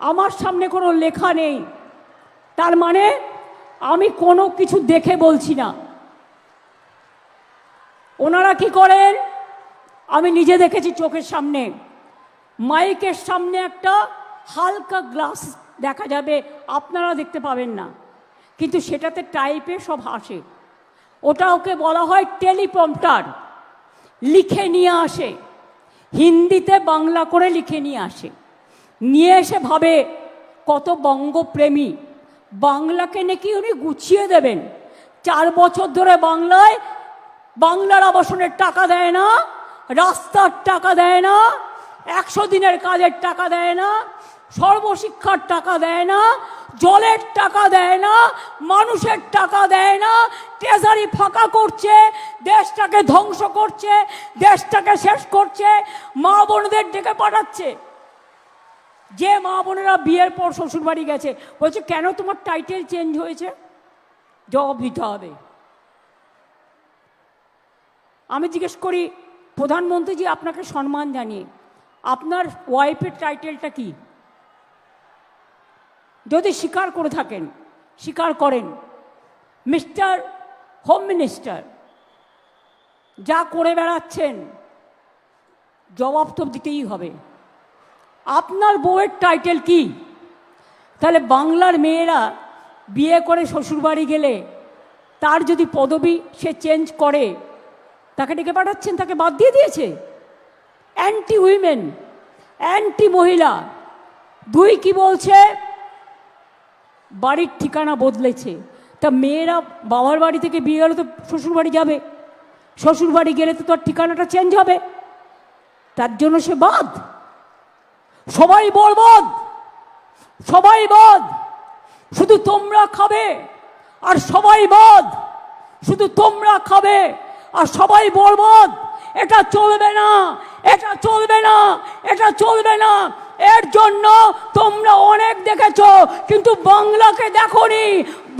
আমার সামনে কোনো লেখা নেই। তার মানে আমি কোনো কিছু দেখে বলছি না। ওনারা কি করেন আমি নিজে দেখেছি চোখের সামনে। মাইকের সামনে একটা হালকা গ্লাস দেখা যাবে, আপনারা দেখতে পাবেন না, কিন্তু সেটাতে টাইপে সব আসে। ওকে বলা হয় টেলিপ্রম্পটার। লিখে নিয়ে আসে, হিন্দিতে বাংলা করে লিখে নিয়ে আসে। নিয়ে এসে ভাবে কত বঙ্গপ্রেমী, বাংলাকে নাকি উনি গুছিয়ে দেবেন। 4 বছর ধরে বাংলার আবাসনের টাকা দেয় না, রাস্তার টাকা দেয় না, 100 দিনের কাজের টাকা দেয় না, সর্বশিক্ষার টাকা দেয় না, জলের টাকা দেয় না, মানুষের টাকা দেয় না। ট্রেজারি ফাঁকা করছে, দেশটাকে ধ্বংস করছে, দেশটাকে শেষ করছে। মা বোনদের ডেকে পাঠাচ্ছে। যে মা বোনেরা বিয়ের পর শ্বশুরবাড়ি গেছে, বলছে কেন তোমার টাইটেল চেঞ্জ হয়েছে? জবাব দিতে হবে। আমি জিজ্ঞেস করি, প্রধানমন্ত্রীজি আপনাকে সম্মান জানিয়ে আপনার ওয়াইফের টাইটেলটা কি? যদি স্বীকার করে থাকেন, স্বীকার করেন, মিস্টার হোম মিনিস্টার যা করে বেড়াচ্ছেন, জবাব তো দিতেই হবে। আপনার বউয়ের টাইটেল কি? তাহলে বাংলার মেয়েরা বিয়ে করে শ্বশুরবাড়ি গেলে তার যদি পদবি সে চেঞ্জ করে, তাকে ডেকে পাঠাচ্ছেন, তাকে বাদ দিয়ে দিয়েছে। অ্যান্টি উইমেন, অ্যান্টি মহিলা। 2 কি বলছে? বাড়ির ঠিকানা বদলেছে। তা মেয়েরা বাবার বাড়ি থেকে বিয়ে গেলে তো শ্বশুরবাড়ি যাবে, শ্বশুরবাড়ি গেলে তো তার ঠিকানাটা চেঞ্জ হবে, তার জন্য সে বাদ। সবাই বরবাদ, সবাই বাদ, শুধু তোমরা খাবে, আর সবাই বাদ, শুধু তোমরা খাবে, আর সবাই বরবাদ। এটা চলবে না, এটা চলবে না, এটা চলবে না। এর জন্য তোমরা অনেক দেখেছো, কিন্তু বাংলাকে দেখোনি।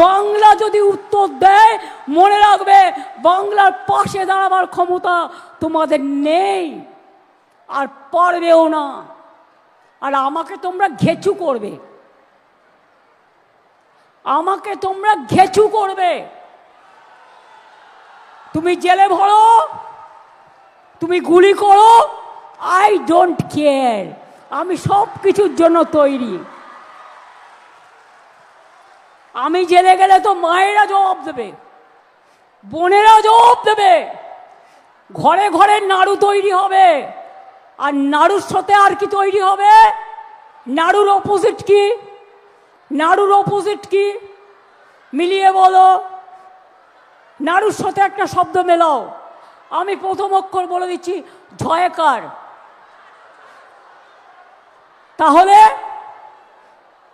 বাংলা যদি উত্তর দেয়, মনে রাখবে বাংলার পাশে দাঁড়াবার ক্ষমতা তোমাদের নেই, আর পারবেও না। আর আমাকে তোমরা ঘেচু করবে, আমাকে তোমরা ঘেচু করবে। তুমি জেলে ভরো, তুমি গুলি করো, আই ডোন্ট কেয়ার, আমি সব কিছুর জন্য তৈরি। আমি জেলে গেলে তো মায়েরা জবাব দেবে, বোনেরা জবাব দেবে, ঘরে ঘরে নাড়ু তৈরি হবে। আর নাড়ুর সাথে আর কি তৈরি হবে? নাড়ুর অপোজিট কি? নাড়ুর অপোজিট কি? মিলিয়ে বলো। নাড়ুর সাথে একটা শব্দ মেলাও। আমি প্রথম অক্ষর বলে দিচ্ছি, ঝয়কার। তাহলে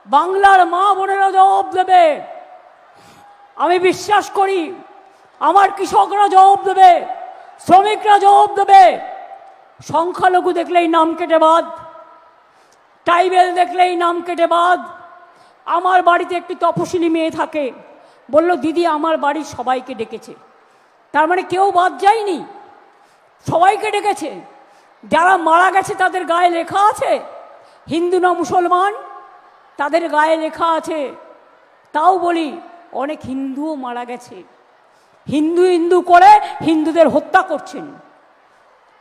বাংলার মা বোনেরা জবাব দেবে। আমি বিশ্বাস করি আমার কৃষকরা জবাব দেবে, শ্রমিকরা জবাব দেবে। সংখ্যালঘু দেখলেই নাম কেটে বাদ, ট্রাইবেল দেখলেই নাম কেটে বাদ। আমার বাড়িতে একটি তপশিলি মেয়ে থাকে, বলল দিদি আমার বাড়ির সবাইকে ডেকেছে। তার মানে কেউ বাদ যায়নি, সবাইকে ডেকেছে। যারা মারা গেছে তাদের গায়ে লেখা আছে, হিন্দু না মুসলমান তাদের গায়ে লেখা আছে। তাও বলি অনেক হিন্দুও মারা গেছে, হিন্দু হিন্দু করে হিন্দুদের হত্যা করছেন।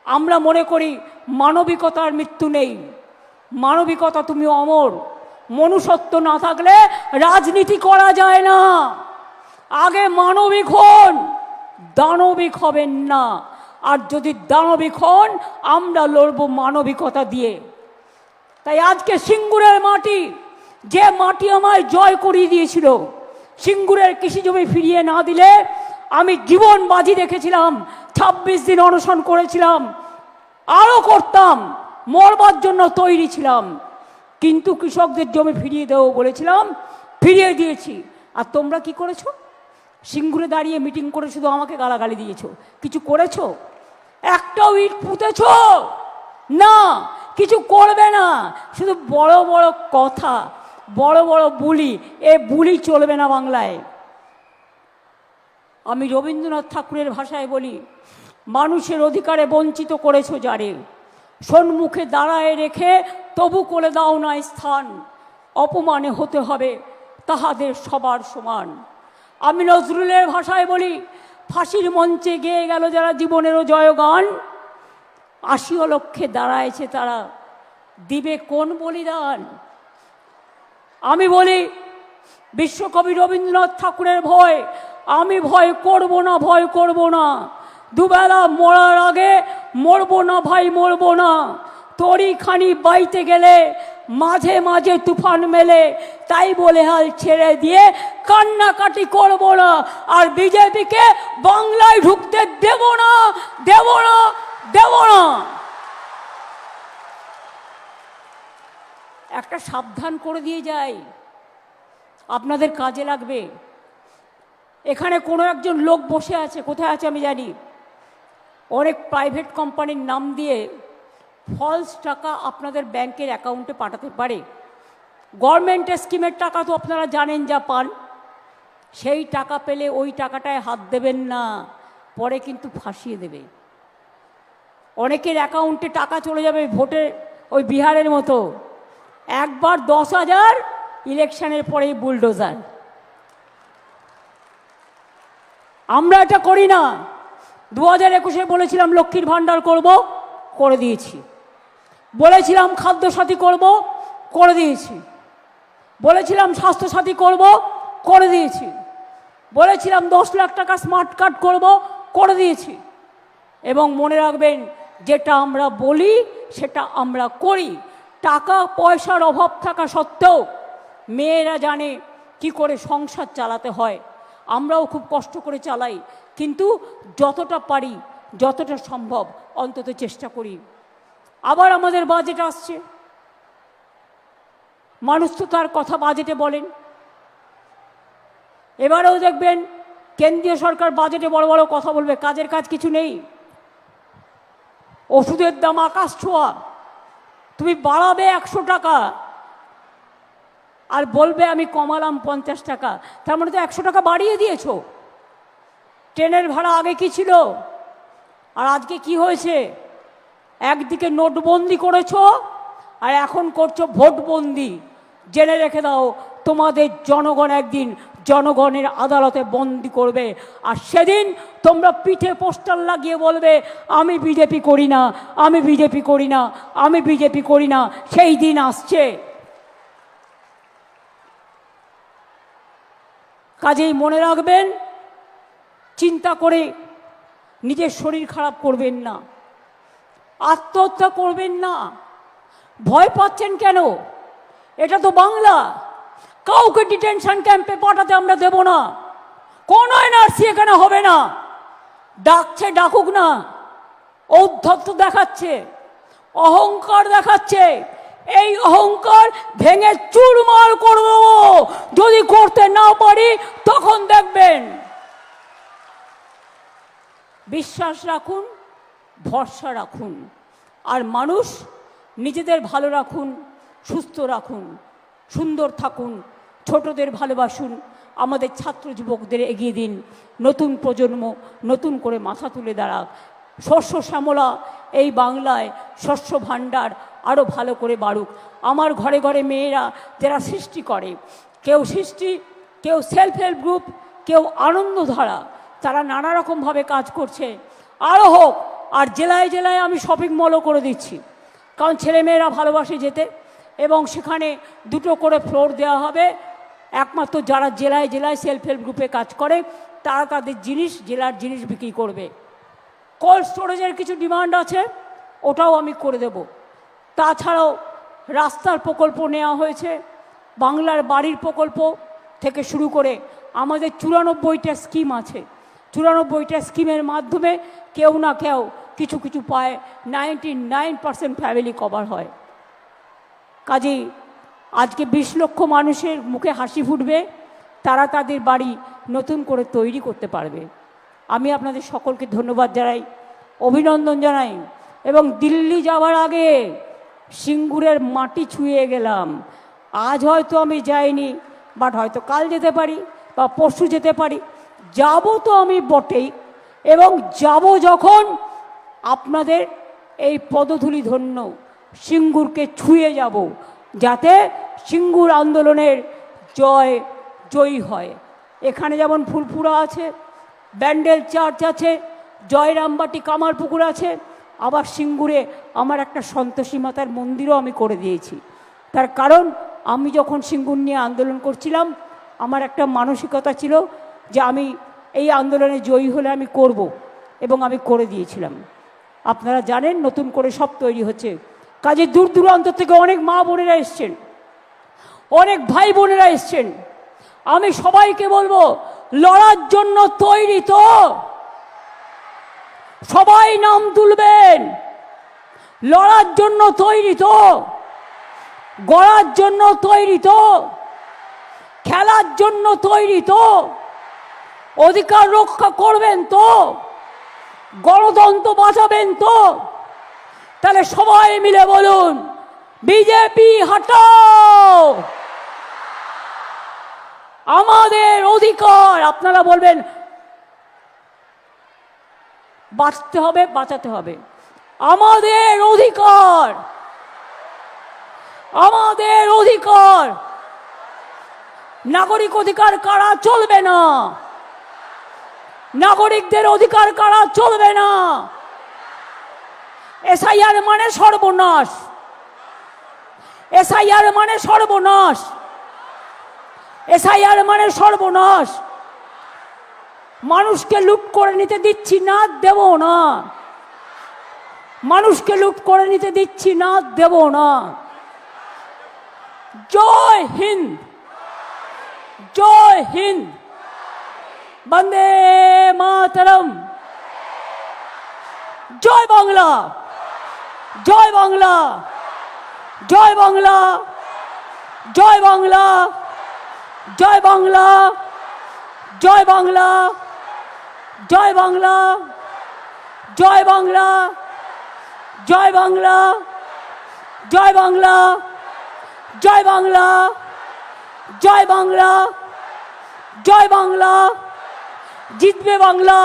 আমরা মনে করি মানবিকতার মৃত্যু নেই। মানবিকতা তুমি অমর। মনুষ্যত্ব না থাকলে রাজনীতি করা যায় না। আগে মানবিক হন, দানবিক হবেন না। আর যদি দানবিক হন, আমরা লড়ব মানবিকতা দিয়ে। তাই আজকে সিঙ্গুরের মাটি, যে মাটি আমায় জয় করিয়ে দিয়েছিল, সিঙ্গুরের কৃষি জমি ফিরিয়ে না দিলে আমি জীবন বাজি রেখেছিলাম। 26 দিন অনশন করেছিলাম, আরও করতাম, মরবার জন্য তৈরি ছিলাম। কিন্তু কৃষকদের জমি ফিরিয়ে দেবো বলেছিলাম, ফিরিয়ে দিয়েছি। আর তোমরা কি করেছো? সিঙ্গুরে দাঁড়িয়ে মিটিং করে শুধু আমাকে গালাগালি দিয়েছো। কিছু করেছো? একটাও ইট পুঁতেছ না, কিছু করবে না। শুধু বড় বড় কথা, বড় বড় বুলি। এ বুলি চলবে না বাংলায়। আমি রবীন্দ্রনাথ ঠাকুরের ভাষায় বলি, মানুষের অধিকারে বঞ্চিত করেছো যারে, সম্মুখে দাঁড়ায় রেখে তবু করে দাও না স্থান। অপমানে হতে হবে তাহাদের সবার সমান। আমি নজরুলের ভাষায় বলি, ফাঁসির মঞ্চে গেয়ে গেল যারা জীবনেরও জয়গান, 80 লক্ষে দাঁড়ায়ছে তারা, দিবে কোন বলিদান? আমি বলি বিশ্বকবি রবীন্দ্রনাথ ঠাকুরের ভয়, আমি ভয় করব না, ভয় করব না। দুবেলা মরার আগে মরব না ভাই, মরব না। তরি খানি বাইতে গেলে মাঝে মাঝে তুফান মেলে, তাই বলে হাল ছেড়ে দিয়ে কান্নাকাটি করব না। আর বিজেপিকে বাংলায় ঢুকতে দেব না, দেব না, দেব না। একটা সাবধান করে দিয়ে যাই, আপনাদের কাজে লাগবে। এখানে কোনো একজন লোক বসে আছে, কোথায় আছে আমি জানি, অনেক প্রাইভেট কোম্পানির নাম দিয়ে ফলস টাকা আপনাদের ব্যাংকের অ্যাকাউন্টে পাঠাতে পারে। গভর্নমেন্টের স্কিমের টাকা তো আপনারা জানেন যা পান, সেই টাকা পেলে ওই টাকাটায় হাত দেবেন না, পরে কিন্তু ফাঁসিয়ে দেবে। অনেকের অ্যাকাউন্টে টাকা চলে যাবে ভোটে, ওই বিহারের মতো, একবার 10,000, ইলেকশনের পরেই বুলডোজার। আমরা এটা করি না। 2021-এ বলেছিলাম লক্ষ্মীর ভাণ্ডার করব, করে দিয়েছি। বলেছিলাম খাদ্যসাথী করব, করে দিয়েছি। বলেছিলাম স্বাস্থ্যসাথী করব, করে দিয়েছি। বলেছিলাম 10 লাখ টাকা স্মার্ট কার্ড করব, করে দিয়েছি। এবং মনে রাখবেন, যেটা আমরা বলি সেটা আমরা করি। টাকা পয়সার অভাব থাকা সত্ত্বেও মেয়েরা জানে কি করে সংসার চালাতে হয়। আমরাও খুব কষ্ট করে চালাই, কিন্তু যতটা পারি, যতটা সম্ভব অন্তত চেষ্টা করি। আবার আমাদের বাজেট আসছে, মানুষ তো তার কথা বাজেটে বলেন। এবারেও দেখবেন কেন্দ্রীয় সরকার বাজেটে বড় বড় কথা বলবে, কাজের কাজ কিছু নেই। ওষুধের দাম আকাশ ছোঁয়া, তুমি বাড়াবে 100 টাকা আর বলবে আমি কমালাম 50 টাকা, তার মানে তো 100 টাকা বাড়িয়ে দিয়েছো। ট্রেনের ভাড়া আগে কি ছিল আর আজকে কি হয়েছে? একদিকে নোটবন্দি করেছো আর এখন করছো ভোটবন্দি। জেনে রেখে দাও, তোমাদের জনগণ একদিন জনগণের আদালতে বন্দি করবে। আর সেদিন তোমরা পিঠে পোস্টার লাগিয়ে বলবে আমি বিজেপি করি না, আমি বিজেপি করি না, আমি বিজেপি করি না। সেই দিন আসছে। কাজেই মনে রাখবেন, চিন্তা করে নিজের শরীর খারাপ করবেন না, আত্মহত্যা করবেন না। ভয় পাচ্ছেন কেন? এটা তো বাংলা। কাউকে ডিটেনশন ক্যাম্পে পাঠাতে আমরা দেব না। কোন এনআরসি এখানে হবে না। ডাকছে ডাকুক না, ঔদ্ধত্য দেখাচ্ছে, অহংকার দেখাচ্ছে। এই অহংকার ভেঙে চুরমার করে দেবো। যদি করতে না পারি তখন দেখবেন। বিশ্বাস রাখুন, ভরসা রাখুন, আর মানুষ নিজেদের ভালো রাখুন, সুস্থ রাখুন, সুন্দর থাকুন, ছোটদের ভালোবাসুন, আমাদের ছাত্র যুবকদের এগিয়ে দিন। নতুন প্রজন্ম নতুন করে মাথা তুলে দাঁড়াক। শস্য শ্যামলা এই বাংলায়, শস্য ভাণ্ডার আরও ভালো করে বাড়ুক। আমার ঘরে ঘরে মেয়েরা যারা সৃষ্টি করে, কেউ সৃষ্টি, কেউ সেলফ হেল্প গ্রুপ, কেউ আনন্দধারা, তারা নানা রকমভাবে কাজ করছে। আরও হোক। আর জেলায় জেলায় আমি শপিং মলও করে দিচ্ছি, কারণ ছেলেমেয়েরা ভালোবাসে যেতে। এবং সেখানে 2টো করে ফ্লোর দেওয়া হবে। একমাত্র যারা জেলায় জেলায় সেলফ হেল্প গ্রুপে কাজ করে তারা তাদের জিনিস, জেলার জিনিস বিক্রি করবে। কোল্ড স্টোরেজের কিছু ডিমান্ড আছে, ওটাও আমি করে দেব। তাছাড়াও রাস্তার প্রকল্প নেওয়া হয়েছে, বাংলার বাড়ির প্রকল্প থেকে শুরু করে আমাদের 94টা স্কিম আছে। 94টা স্কিমের মাধ্যমে কেউ না কেউ কিছু কিছু পায়। 99% ফ্যামিলি কভার হয়। কাজেই আজকে 20 লক্ষ মানুষের মুখে হাসি ফুটবে, তারা তাদের বাড়ি নতুন করে তৈরি করতে পারবে। আমি আপনাদের সকলকে ধন্যবাদ জানাই, অভিনন্দন জানাই। এবং দিল্লি যাওয়ার আগে সিঙ্গুরের মাটি ছুঁয়ে গেলাম। আজ হয়তো আমি যাইনি, বাট হয়তো কাল যেতে পারি বা পরশু যেতে পারি। যাব তো আমি বটেই, এবং যাব যখন আপনাদের এই পদধূলি ধন্য সিঙ্গুরকে ছুঁয়ে যাব, যাতে সিঙ্গুর আন্দোলনের জয়ী হয়। এখানে যেমন ফুলপুরা আছে, ব্যান্ডেল চার্চ আছে, জয়রামবাটি কামারপুকুর আছে, আবার সিঙ্গুরে আমার একটা সন্তোষী মাতার মন্দিরও আমি করে দিয়েছি। তার কারণ আমি যখন সিঙ্গুর নিয়ে আন্দোলন করছিলাম, আমার একটা মানসিকতা ছিল যে আমি এই আন্দোলনে জয়ী হলে আমি করব, এবং আমি করে দিয়েছিলাম। আপনারা জানেন নতুন করে সব তৈরি হচ্ছে। কাজে দূর দূরান্ত থেকে অনেক মা বোনেরা এসছেন, অনেক ভাই বোনেরা এসছেন। আমি সবাইকে বলবো, লড়ার জন্য তৈরি তো? সবাই নাম তুলবেন। লড়ার জন্য তৈরি তো? গড়ার জন্য তৈরি তো? খেলার জন্য তৈরি তো? অধিকার রক্ষা করবেন তো? গণতন্ত্র বাঁচাবেন তো? তাহলে সবাই মিলে বলুন, বিজেপি হটাও। আমাদের অধিকার। আপনারা বলবেন বাঁচতে হবে, বাঁচাতে হবে। আমাদের অধিকার, আমাদের অধিকার। নাগরিক অধিকার কারা চলবে না। নাগরিকদের অধিকার কারা চলবে না। এসআইআর মানে সর্বনাশ। এসআইআর মানে সর্বনাশ। এসআইআর মানে সর্বনাশ। মানুষকে লুট করে নিতে দিচ্ছি না, দেব না। মানুষকে লুট করে নিতে দিচ্ছি না, দেব না। জয় হিন্দ, জয় হিন্দ, বন্দে মাতরম। জয় বাংলা, জয় বাংলা, জয় বাংলা, জয় বাংলা, জয় বাংলা, জয় বাংলা, জয় বাংলা, জয় বাংলা, জয় বাংলা, জয় বাংলা, জয় বাংলা, জয় বাংলা, জয় বাংলা। জিতবে বাংলা,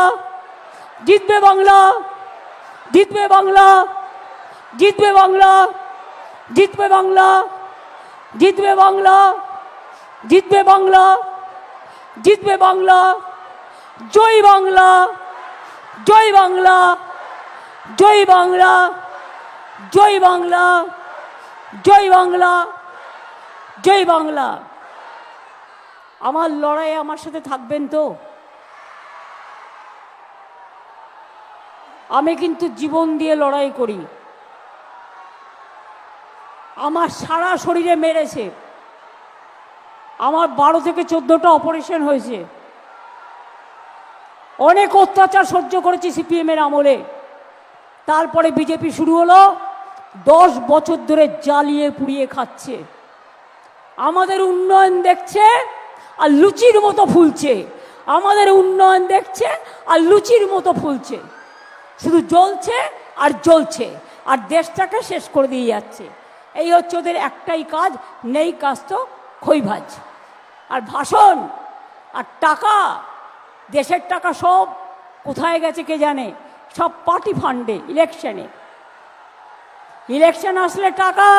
জিতবে বাংলা, জিতবে বাংলা, জিতবে বাংলা, জিতবে বাংলা, জিতবে বাংলা, জিতবে বাংলা, জিতবে বাংলা, জয় বাংলা, জয় বাংলা, জয় বাংলা, জয় বাংলা, জয় বাংলা, জয় বাংলা। আমার লড়াইয়ে আমার সাথে থাকবেন তো? আমি কিন্তু জীবন দিয়ে লড়াই করি। আমার সারা শরীরে মেরেছে। আমার 12 থেকে 14টা অপারেশন হয়েছে। অনেক অত্যাচার সহ্য করেছি সিপিএমের আমলে। তারপরে বিজেপি শুরু হলো, 10 বছর ধরে জ্বালিয়ে পুড়িয়ে খাচ্ছে। আমাদের উন্নয়ন দেখছে আর লুচির মতো ফুলছে। আমাদের উন্নয়ন দেখছে আর লুচির মতো ফুলছে। শুধু জ্বলছে আর জ্বলছে আর দেশটাকে শেষ করে দিয়ে যাচ্ছে। এই হচ্ছে ওদের একটাই কাজ, নেই কাজ তো খইভাজ আর ভাষণ আর টাকা। দেশের টাকা সব কোথায় গেছে কে জানে? সব পার্টি ফান্ডে, ইলেকশনে। ইলেকশন আসলে টাকা,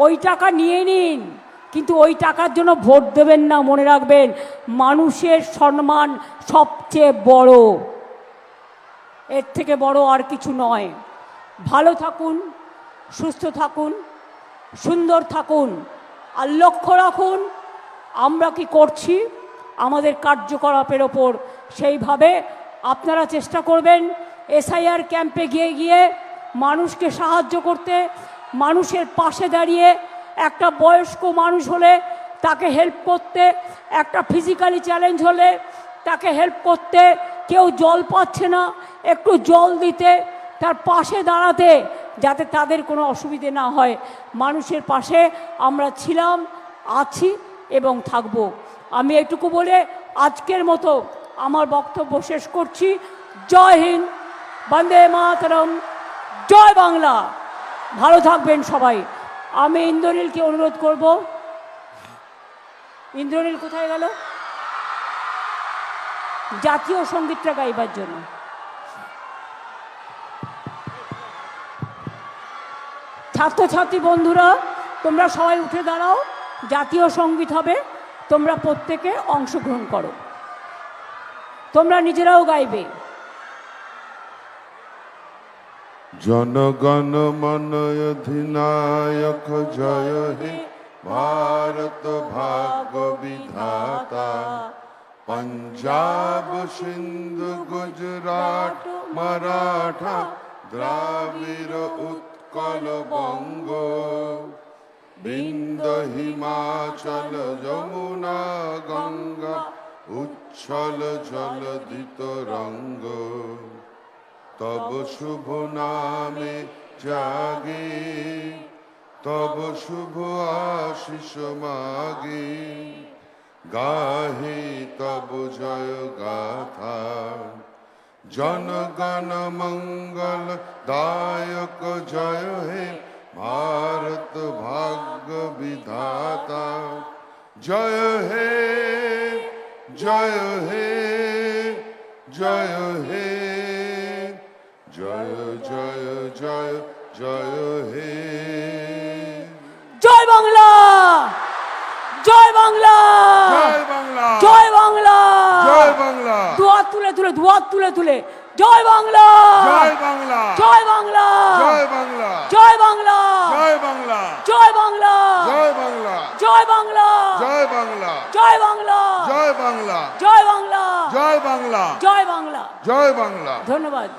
ওই টাকা নিয়ে নিন, কিন্তু ওই টাকার জন্য ভোট দেবেন না, মনে রাখবেন। মানুষের সম্মান সবচেয়ে বড়, এর থেকে বড় আর কিছু নয়। ভালো থাকুন, সুস্থ থাকুন, সুন্দর থাকুন, আর লক্ষ্য রাখুন আমরা কি করছি আমাদের কার্যকলাপের ওপর। সেইভাবে আপনারা চেষ্টা করবেন এসআইআর ক্যাম্পে গিয়ে গিয়ে মানুষকে সাহায্য করতে, মানুষের পাশে দাঁড়িয়ে। একটা বয়স্ক মানুষ হলে তাকে হেল্প করতে, একটা ফিজিক্যালি চ্যালেঞ্জ হলে তাকে হেল্প করতে, কেউ জল পাচ্ছে না একটু জল দিতে, তার পাশে দাঁড়াতে, যাতে তাদের কোনো অসুবিধে না হয়। মানুষের পাশে আমরা ছিলাম, আছি এবং থাকব। আমি এটুকু বলে আজকের মতো আমার বক্তব্য শেষ করছি। জয় হিন্দ, বন্দে মাতরম, জয় বাংলা। ভালো থাকবেন সবাই। আমি ইন্দ্রনীলকে অনুরোধ করব। ইন্দ্রনীল কোথায় গেল? জাতীয় সঙ্গীতটা গাইবার জন্য। ছাত্রছাত্রী বন্ধুরা, তোমরা সবাই উঠে দাঁড়াও, জাতীয় সঙ্গীত হবে, তোমরা প্রত্যেকে অংশগ্রহণ করো। তোমরা নিজেরাও গাইবে। জনগণ মন অধিনায়ক জয় হে ভারত ভাগ্য বিধাতা, पंजाब सिंध गुजरात मराठा द्राविड़ उत्कल बंग, बिंद हिमाचल यमुना गंगा उच्छल जलधित रंग, तब शुभ नामे जागे तब शुभ आशीष मागे, गाहे तब जय गाथा। जनगण मंगल दायक जय हे भारत भाग्य विधाता, जय हे जय हे जय हे जय जय जय जय हे। জয় বাংলা, জয় বাংলা, জয় বাংলা, জয় বাংলা, জয় বাংলা। দুহাত তুলে তুলে, দুহাত তুলে তুলে, জয় বাংলা, জয় বাংলা, জয় বাংলা, জয় বাংলা, জয় বাংলা, জয় বাংলা, জয় বাংলা, জয় বাংলা, জয় বাংলা, জয় বাংলা, জয় বাংলা, জয় বাংলা, জয় বাংলা, জয় বাংলা, জয় বাংলা। জয় বাংলা। ধন্যবাদ।